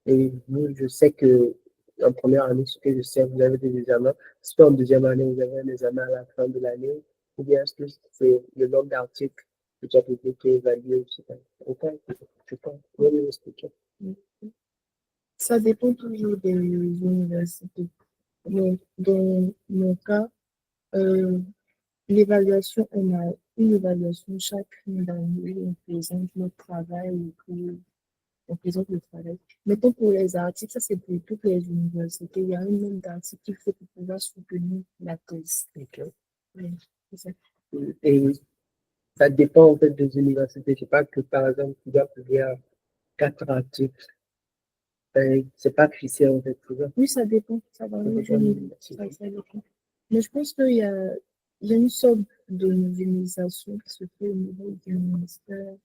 Et vous, je sais que en première année, ce que je sais, vous avez des examens. Est-ce qu'en deuxième année, vous avez un examen à la fin de l'année? Ou bien est-ce que c'est le nombre d'articles que tu as publié qui est évalué? Je sais pas. Pourquoi? Je sais pas. Vous pouvez m'expliquer? Ça dépend toujours des universités. Donc, dans mon cas, euh, l'évaluation, on a une évaluation chaque fin d'année, on présente notre travail et puis on présente le travail. Maintenant, pour les articles, ça c'est pour toutes les universités. Il y a un nombre d'articles qu'il faut pour pouvoir soutenir la thèse. Ok. Oui, c'est ça. Et ça dépend en fait des universités. Je sais pas que par exemple, tu dois publier 4 articles. C'est pas fixé en fait, tu vois. Oui, ça dépend. Ça varie Ça du dépend de niveau. l'université. Ça dépend. Mais je pense il y a une sorte de nivellisation qui se fait au niveau du ministère.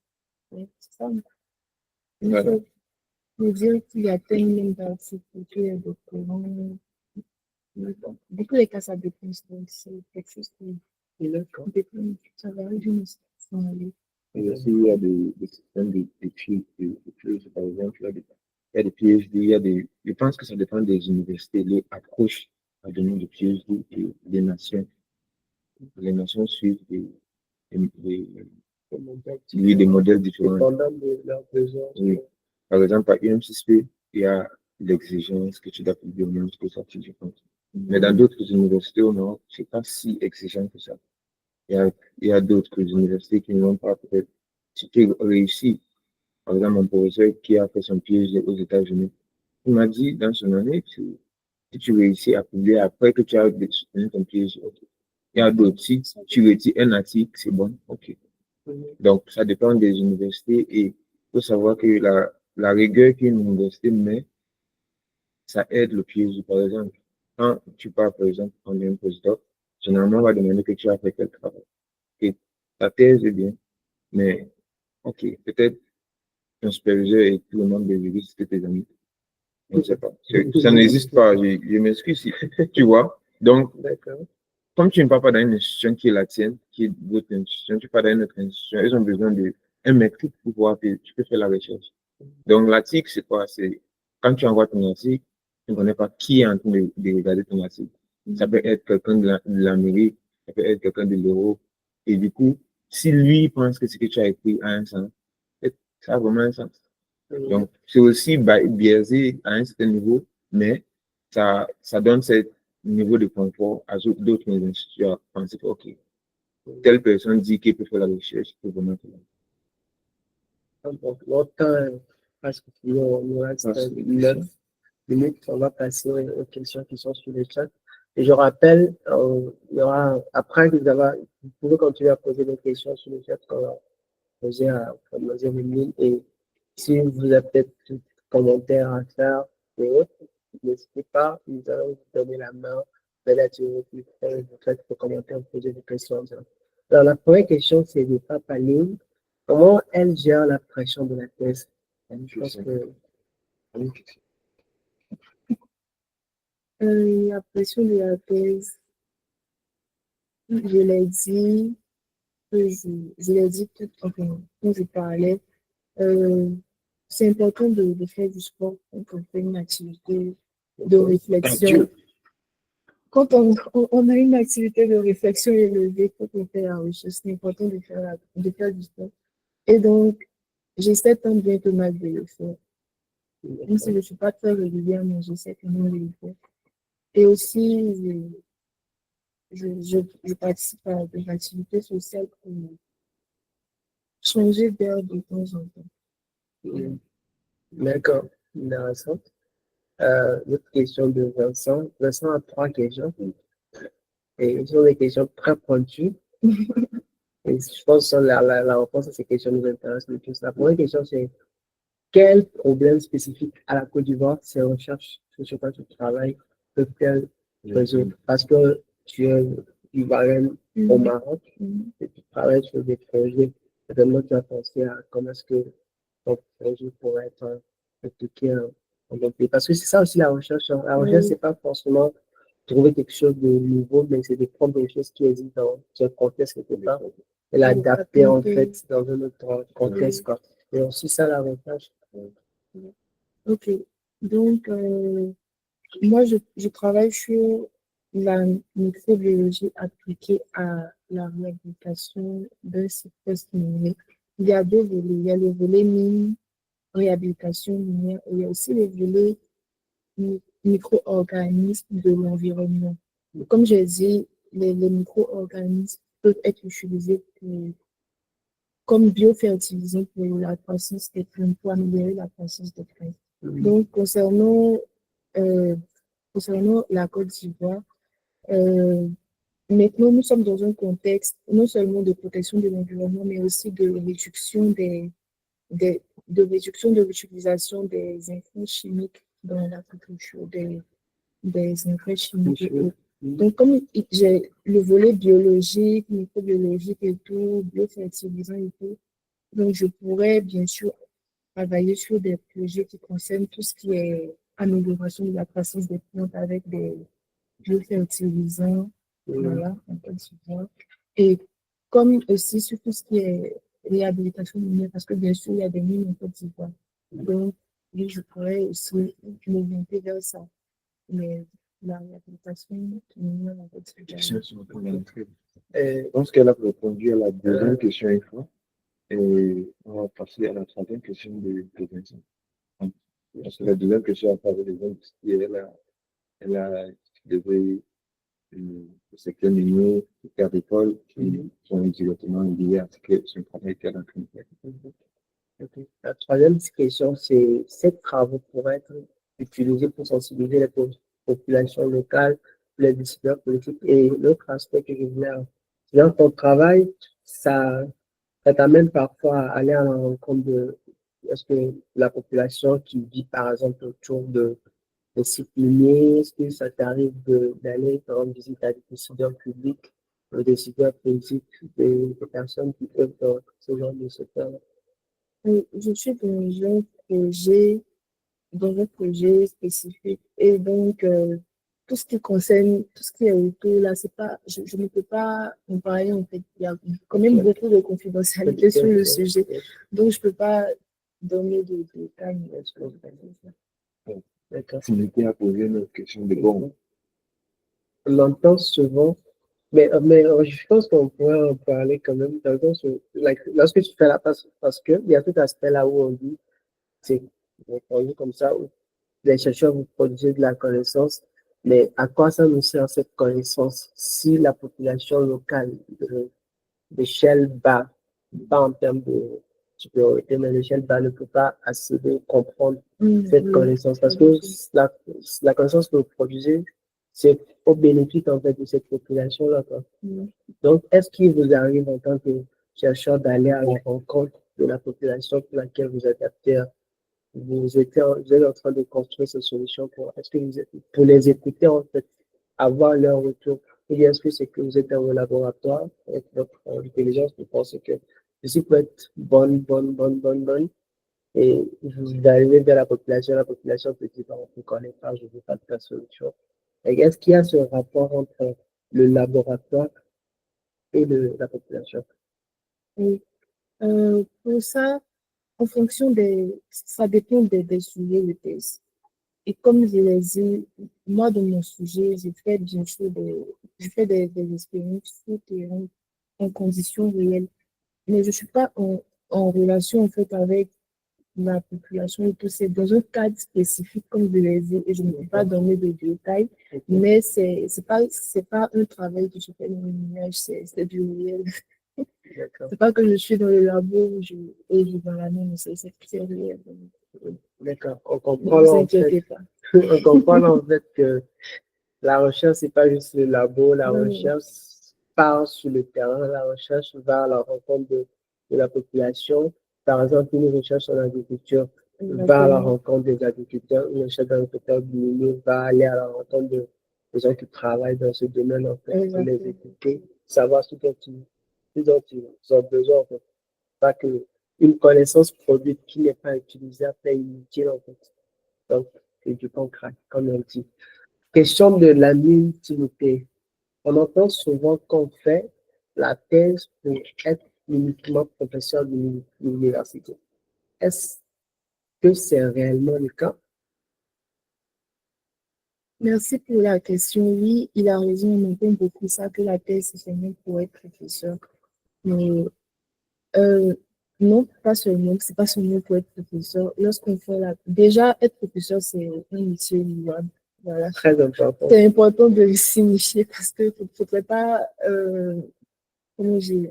Oui, c'est ça. Une Voilà. sorte de dire qu'il y a tel nombre d'articles pour tous les doctorants. Mais bon, dans tous les cas, ça dépend. Donc, c'est quelque chose qui D'accord. dépend. Ça varie d'une institution à l'autre. Et aussi, il y a des systèmes de PhD, par exemple, il y a des PhD, je pense que ça dépend des universités, les approches à donner de PhD et des nations. Les nations suivent des, oui, des modèles différents. Dépendant de leurs besoins. Oui. Par exemple, à UMCSP, il y a l'exigence que tu dois publier au moins jusqu'au sortie, je pense. Mais dans d'autres universités au Nord, c'est pas si exigeant que ça. Il y a d'autres universités qui n'ont pas peut-être si tu réussi. Par exemple, mon professeur qui a fait son PhD aux États-Unis, il m'a dit dans son année, si tu réussis à publier après que tu as soutenu ton PhD, ok. Il y a d'autres, si tu réussis un article, c'est bon, ok. Donc, ça dépend des universités et il faut savoir que la rigueur qu'une université met, ça aide le PhD. Par exemple, quand tu pars, par exemple, en un postdoc, généralement, on va demander que tu as fait quel travail. Et ta thèse est bien, mais ok, peut-être ton superviseur et tout le monde des juristes, c'est tes amis. Je ne sais pas. Ça n'existe pas. Je m'excuse si tu vois. Donc, comme tu ne pars pas dans une institution qui est la tienne, qui est votre institution, tu pars dans une autre institution, ils ont besoin d'un métrique pour pouvoir tu peux faire la recherche. Donc, l'article, c'est quoi? C'est quand tu envoies ton article, tu ne connais pas qui est en train de regarder ton article. Ça peut être quelqu'un de la mairie, ça peut être quelqu'un de l'Euro. Et du coup, si lui pense que ce que tu as écrit a un sens, ça a vraiment un sens. Donc, c'est aussi biaisé à un certain niveau, mais ça donne ce niveau de confort à d'autres institutions à penser que, OK, telle personne dit qu'il peut faire la recherche, il peut vraiment faire la recherche. Donc, longtemps, parce que sinon, on nous reste 9 minutes, on va passer aux questions qui sont sur le chat. Et je rappelle, il y aura, après vous pouvez continuer à poser des questions sur le chat qu'on va poser à Mademoiselle. Et si vous avez peut-être des commentaires à faire et autres, n'hésitez pas, nous allons vous donner la main. Vous faites vos commentaires, vous posez des questions. Alors, la première question, c'est de Papaline. Comment elle gère la pression de la thèse? Je pense que La pression de la thèse, je l'ai dit, je l'ai dit tout, enfin, quand je parlais, c'est important de faire du sport quand on fait une activité de réflexion. quand on a une activité de réflexion élevée, quand on fait la recherche, c'est important de faire du sport. Et donc, j'essaie tant bien que mal de le faire. Même si je ne suis pas très régulière, mais j'essaie quand même de le faire. Et aussi, je participe à des activités sociales pour changer d'air de temps en temps. D'accord, intéressant. L'autre question de Vincent. Vincent a 3 questions. Et ce sont des questions très pointues. Et je pense que la réponse à ces questions nous intéresse le plus. La première question, c'est quel problème spécifique à la Côte d'Ivoire ces recherches sur quoi tu travailles peuvent-elles résoudre? Parce que tu es ivoirienne au Maroc et tu travailles sur des projets. Certainement, tu as pensé à comment est-ce que ton projet pourrait être appliqué en d'autres pays. Parce que c'est ça aussi la recherche. La recherche, c'est pas forcément trouver quelque chose de nouveau, mais c'est de prendre des choses qui existent dans un contexte quelque part et l'adapter en fait dans un autre contexte, quoi. Et aussi ça l'avantage. Ok. Donc, moi, je travaille sur la microbiologie appliquée à la réhabilitation d'un site minier. Il y a 2 volets. Il y a le volet mine, réhabilitation minière, et il y a aussi le volet micro-organismes de l'environnement. Comme j'ai dit, les micro-organismes peuvent être utilisés comme biofertilisants pour la croissance des plantes, pour améliorer la croissance des plantes. Donc, euh, concernant la Côte d'Ivoire, euh, maintenant, nous sommes dans un contexte non seulement de protection de l'environnement, mais aussi de réduction de réduction de l'utilisation des intrants chimiques dans l'agriculture, des engrais chimiques. Donc, comme j'ai le volet biologique, microbiologique et tout, biofertilisant et tout, donc je pourrais bien sûr travailler sur des projets qui concernent tout ce qui est amélioration de la croissance des plantes avec des biofertilisants, voilà, un peu de support. Et comme aussi sur tout ce qui est réhabilitation minière, parce que bien sûr, il y a des mines en Côte d'Ivoire. Donc, oui, je pourrais aussi m'orienter vers ça. Mais la réhabilitation minière en Côte d'Ivoire. Je pense qu'elle a répondu à la deuxième question une fois. Et on va passer à la troisième question de Vincent. Parce que la deuxième question a parlé des industries. Elle a utilisé le secteur minier, le secteur agricole, qui sont directement liés à ce que son travail qu'elle a fait. Okay. La troisième question, c'est ces travaux pourraient être utilisés pour sensibiliser les populations locales, les décideurs politiques. Et l'autre aspect que je voulais, dans ton travail, ça t'amène parfois à aller à la rencontre de est-ce que la population qui vit par exemple autour de sites miniers, est-ce que ça t'arrive d'aller rendre visite à des décideurs publics, des décideurs politiques, des personnes qui œuvrent dans ce genre de secteur? Je suis dans un projet spécifique et donc tout ce qui concerne, tout ce qui est autour là, c'est pas, je ne peux pas en parler en fait. Il y a quand même beaucoup de confidentialité sur le sujet, donc je peux pas donner de détails. D'accord. Si j'étais à poser une question de bon. On l'entend souvent, mais je pense qu'on pourrait en parler quand même dans le sens où, lorsque tu fais la passe, parce qu'il y a tout aspect là où on dit, c'est on dit comme ça, où les chercheurs vous produisez de la connaissance, mais à quoi ça nous sert cette connaissance si la population locale d'échelle bas, pas en termes de supériorité, mais l'échelle bas ne peut pas accéder, comprendre cette connaissance. Parce que la connaissance que vous produisez, c'est au bénéfice en fait de cette population-là. Donc, est-ce qu'il vous arrive en tant que chercheur d'aller à la rencontre de la population pour laquelle vous adaptez, vous êtes en train de construire ces solutions est-ce que vous êtes, pour les écouter en fait, avoir leur retour? Ou bien est-ce que c'est que vous êtes dans un laboratoire avec votre intelligence, vous pensez que ceci peut être bonne, et vous arrivez vers la population peut dire, on ne connaît pas, je ne veux pas de ta solution. Et est-ce qu'il y a ce rapport entre le laboratoire et la population? Et, pour ça, ça dépend des sujets de thèse. et comme je l'ai dit, moi, dans mon sujet, j'ai fait bien sûr des expériences sur terrain en conditions réelles. Mais je suis pas en relation, en fait, avec la population et tout. C'est dans un cadre spécifique, comme je l'ai dit, et je ne peux pas donner de détails, mais c'est pas un travail que je fais dans le nuage, c'est du réel. D'accord. C'est pas que je suis dans le labo et je dans la même, c'est réel. D'accord. On Ne comprend vous là, en inquiétez fait, pas. on comprend là, en fait que la recherche, c'est pas juste le labo, la Non, recherche part sur le terrain, la recherche va à la rencontre de la population. Par exemple, une recherche en agriculture va à la exactement. rencontre des agriculteurs, une recherche d'agriculteur du milieu va aller à la rencontre des gens qui travaillent dans ce domaine, en fait, pour les Exactement. écouter, savoir ce dont ils ont besoin, en fait. Pas que une connaissance produite qui n'est pas utilisée après inutile, en fait. Donc, c'est du concret, comme on dit. Question de la utilité. On entend souvent qu'on fait la thèse pour être uniquement professeur de l'université. Est-ce que c'est réellement le cas? Merci pour la question. Oui, il a raison. On entend beaucoup ça, que la thèse, c'est seulement pour être professeur. Mais euh, non, pas seulement. C'est pas seulement pour être professeur. Lorsqu'on fait déjà, être professeur, c'est un métier louable. Voilà. Très important. C'est important de le signifier parce que ne faudrait pas, comment dire,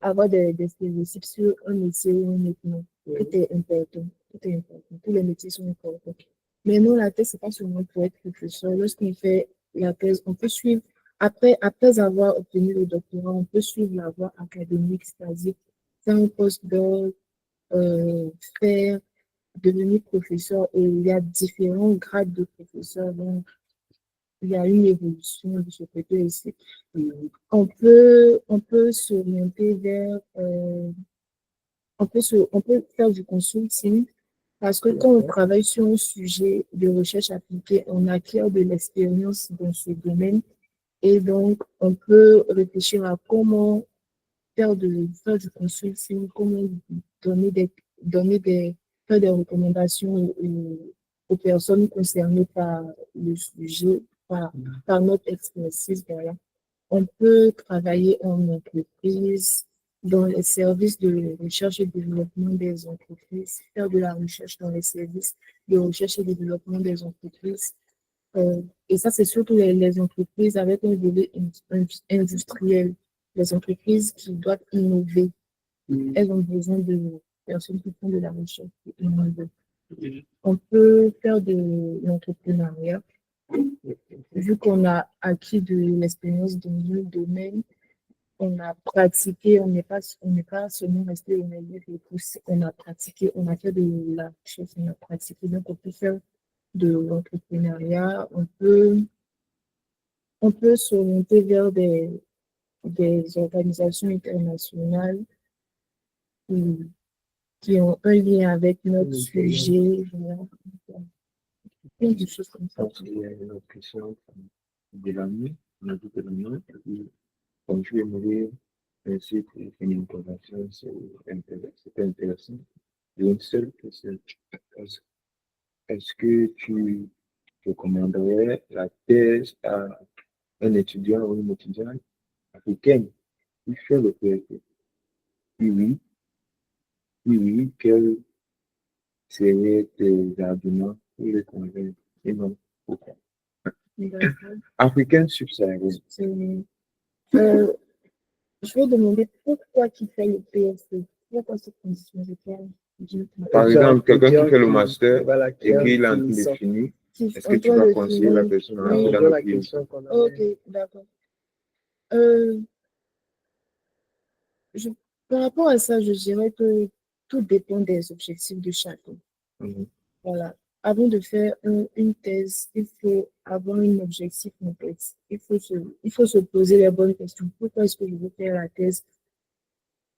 avoir des stéréotypes sur un métier ou un autre. Non. Tout est important. Tout est important. Tous les métiers sont importants. Mais non, la thèse, c'est pas seulement pour être professeur. Lorsqu'on fait la thèse, on peut suivre, après avoir obtenu le doctorat, on peut suivre la voie académique, c'est-à-dire faire un postdoc, euh, faire, devenir professeur. Et il y a différents grades de professeur. Donc, il y a une évolution de ce côté aussi. On peut s'orienter vers, on peut faire du consulting parce que quand on travaille sur un sujet de recherche appliquée, on acquiert de l'expérience dans ce domaine et donc on peut réfléchir à comment faire du consulting, comment donner faire des recommandations aux personnes concernées par le sujet, par notre expertise. Voilà. On peut travailler en entreprise, dans les services de recherche et développement des entreprises, faire de la recherche dans les services de recherche et développement des entreprises. Et ça, c'est surtout les entreprises avec un volet industriel, les entreprises qui doivent innover. Elles ont besoin de personnes qui font de la recherche et innover. On peut faire de l'entrepreneuriat, vu qu'on a acquis de l'expérience dans un domaine, on a pratiqué, on n'est pas seulement resté au milieu et poussé, on a pratiqué, on a fait de la recherche, on a pratiqué, donc on peut faire de l'entrepreneuriat, on peut s'orienter vers des organisations internationales qui, qui ont un lien avec notre sujet, voilà. Plein de choses comme ça. Il y a une autre question de l'année, on a dit que l'année, comme je vais mourir, ainsi que une conversation, c'était intéressant. J'ai une seule question. Est-ce est-ce que tu recommanderais la thèse à un étudiant ou une étudiante africaine qui fait le PhD? Oui, oui, oui, oui, quels seraient tes arguments pour les convaincre? Et non, pourquoi? D'accord. Africaine subsaharienne. Euh, je vais demander pourquoi tu fais le PSC. Pourquoi cette condition de faire Par exemple, quelqu'un qui fait le master voilà, et qui qu'il est en train qui de sort. finir, est-ce que en tu train vas de conseiller la finir. personne à Oui, entrer dans Voilà le la PhD? question qu'on ok, avait. d'accord. Euh, Par rapport à ça, je dirais que tout dépend des objectifs de chacun. Mhm. Voilà. Avant de faire une thèse, il faut avoir un objectif en tête. Il faut se poser les bonnes questions. Pourquoi est-ce que je veux faire la thèse?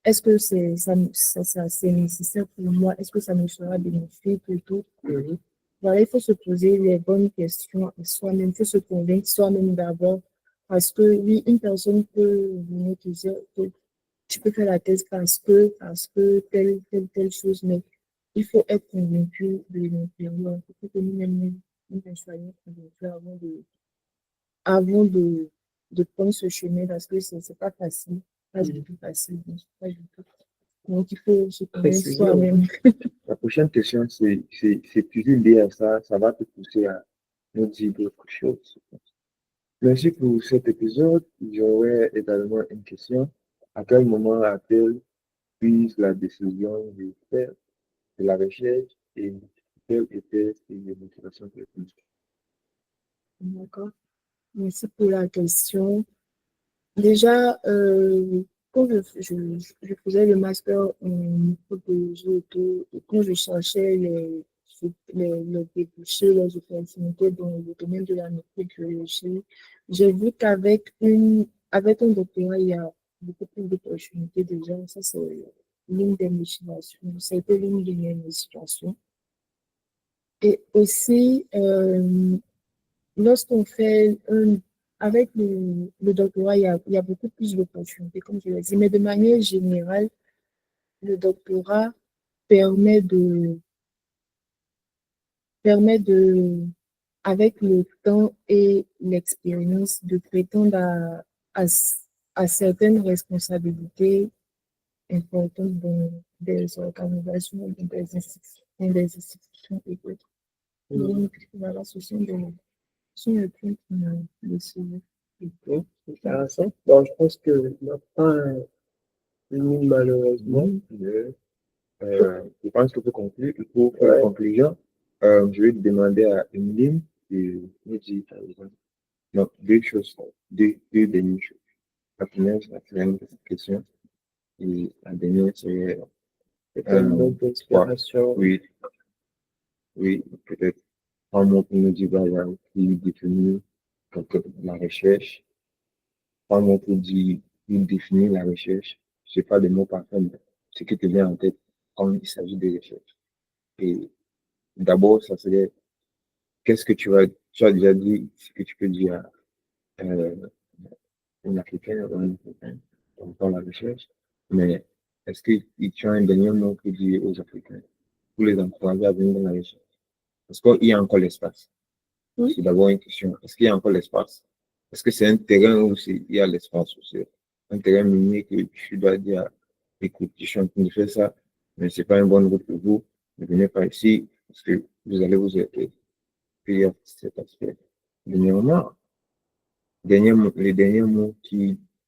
Est-ce que c'est nécessaire pour moi? Est-ce que ça me sera bénéfique et tout? Mhm. Voilà, il faut se poser les bonnes questions à soi-même. Il faut se convaincre soi-même d'abord. Parce que oui, une personne peut venir te dire que tu peux faire la thèse parce que telle chose, mais il faut être convaincu de l'intérieur. Il faut que nous-mêmes une expérience avant de prendre ce chemin parce que c'est pas facile, pas du tout facile, pas du tout. Donc, il faut se connaître Précision. soi-même. La prochaine question, c'est toujours lié à ça. Ça va te pousser à nous dire d'autres choses. Merci pour cet épisode. J'aurais également une question. À quel moment a-t-elle prise la décision de faire de la recherche et quelles étaient ses motivations techniques? D'accord. Merci pour la question. Déjà, quand je faisais le master en microbiologie et quand je cherchais les débouchés, les opportunités dans le domaine de la microbiologie, j'ai vu avec un doctorat, il y a beaucoup plus d'opportunités déjà. Ça, c'est l'une des motivations. C'était l'une de mes motivations. Et aussi, lorsqu'on fait avec le doctorat, il y a beaucoup plus d'opportunités, comme je l'ai dit. Mais de manière générale, le doctorat permet avec le temps et l'expérience, de prétendre à, à certaines responsabilités importantes dans des organisations, dans des institutions et autres. Donc, voilà, ce sont les points qui m'ont décidé. Ok, c'est intéressant. Bon, je pense que notre temps est fini malheureusement. Je pense que pour la Ouais. conclusion, je vais demander à Emeline de nous dire, par exemple, donc, deux choses, deux dernières choses. La première, c'est une question. Et la dernière, c'est, C'était une bonne quoi? inspiration. Oui, oui, peut-être un mot pour nous dire, voilà, qui définit la recherche, un mot pour dire, qui définit la recherche. C'est pas des mots parfaits, mais ce qui te vient en tête quand il s'agit de recherche. Et d'abord, ça serait, qu'est-ce que tu as déjà dit, ce que tu peux dire à une Africaine ou un Africain dans la recherche, mais est-ce que tu as un dernier mot pour dire aux Africains, pour les encourager à venir dans la recherche? Est-ce qu'il y a encore l'espace? Oui. C'est d'abord une question. Est-ce qu'il y a encore l'espace? Est-ce que c'est un terrain où il y a l'espace ou c'est un terrain minier que tu dois dire, écoute, je suis en train de faire ça, mais c'est pas une bonne route pour vous, ne venez pas ici parce que vous allez vous aider. Puis il y a cet aspect. Dernièrement, les derniers mots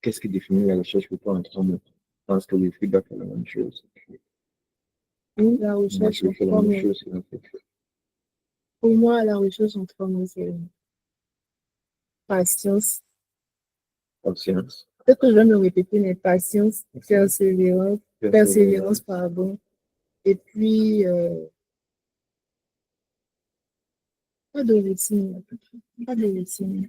qu'est-ce qui définit la recherche pour toi en 3 mots? Je pense que le feedback est la même chose. Oui, la Moi, recherche je en fais la trois même mots. chose. C'est la même chose. Pour moi, la recherche en trois mots, c'est patience. Patience, Peut-être que je vais me répéter, mais patience, persévérance, pardon. Et puis, pas de routine. Pas de routine.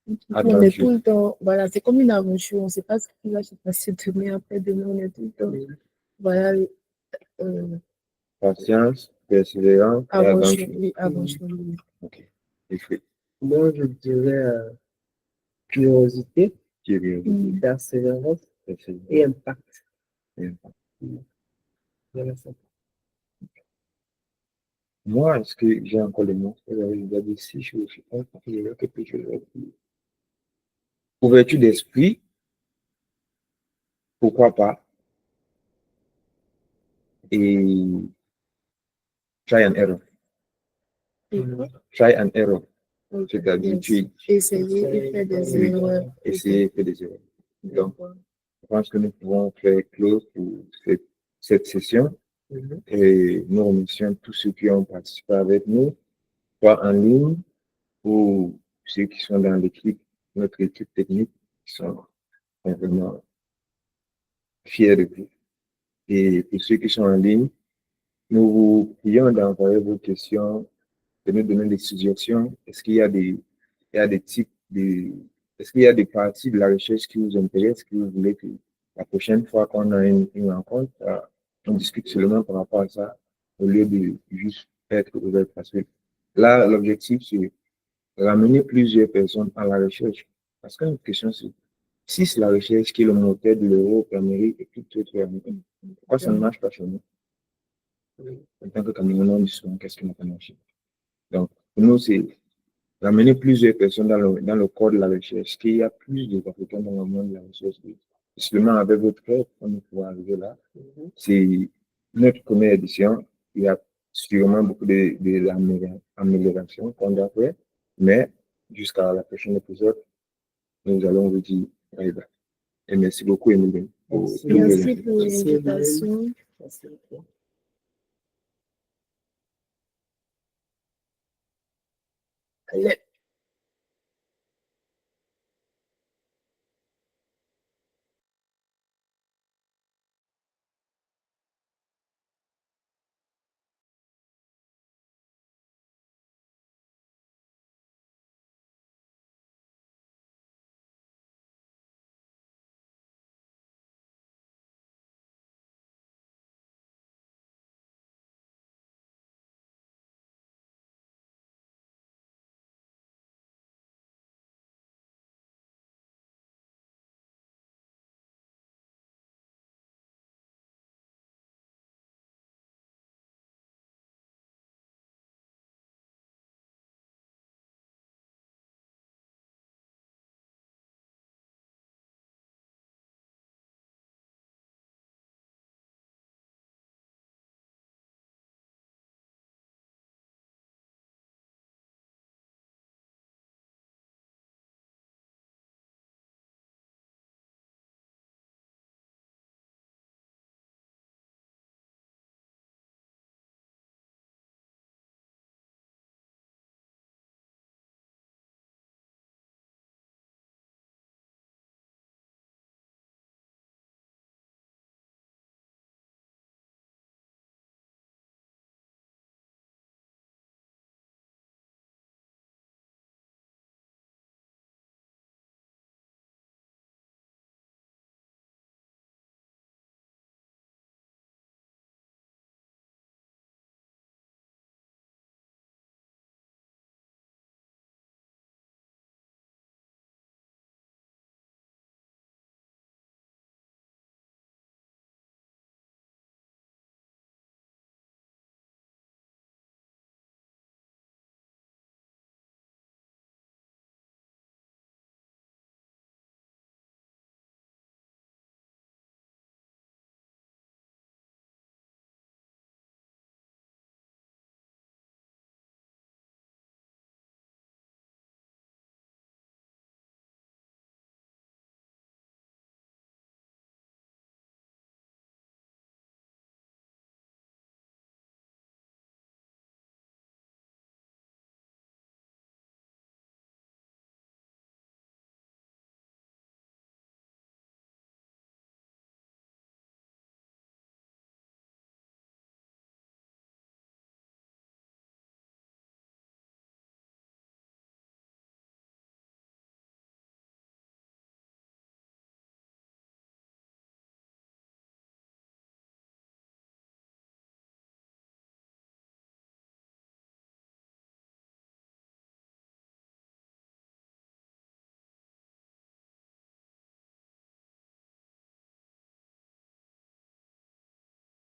On est tout attention, le temps, voilà, c'est comme une aventure. On ne sait pas ce qui va se passer demain, après-demain, on est tout le temps. Voilà, patience, persévérance et aventure, aventure. oui, aventure, oui. Ok. Et fait. Moi, je dirais curiosité, Curiosité, persévérance persévérance et impact. et aventure. Voilà ça. Moi, est-ce que j'ai encore les mots? J'avais déjà dit 6 choses. Je pense que j'ai quelque chose à dire. Ouverture d'esprit, pourquoi pas? Et try and error. Try and error. Ok, C'est-à-dire, yes. Essayer et faire des oui, erreurs. essayer de faire des erreurs. Donc, D'accord. je pense que nous pouvons faire close pour cette session et nous remercions tous ceux qui ont participé avec nous, soit en ligne ou ceux qui sont dans l'équipe, notre équipe technique, qui sont vraiment fiers de vous. Et pour ceux qui sont en ligne, nous vous prions d'envoyer vos questions, de nous donner des suggestions. Il y a des types est-ce qu'il y a des parties de la recherche qui vous intéressent, que vous voulez que la prochaine fois qu'on a une rencontre, on discute seulement par rapport à ça, au lieu de juste être ouvert parce que là, l'objectif, c'est ramener plusieurs personnes à la recherche. Parce qu'une question, c'est si c'est la recherche qui est le moteur de l'Europe, l'Amérique et tout autre, pourquoi ça ne marche pas chez nous? En tant que Camerounais, on dit souvent qu'est-ce qui n'a pas marché. Donc, Pour nous, c'est d'amener plusieurs personnes dans le corps de la recherche, qu'il y a plus d'Africains dans le monde de la recherche. Seulement avec votre aide, on pourra arriver là. C'est notre première édition. Il y a sûrement beaucoup d'améliorations qu'on doit faire, mais jusqu'à la prochaine épisode, nous allons vous dire bye bye. Et merci beaucoup, Émilie. Merci pour l'invitation. Merci beaucoup. Allez.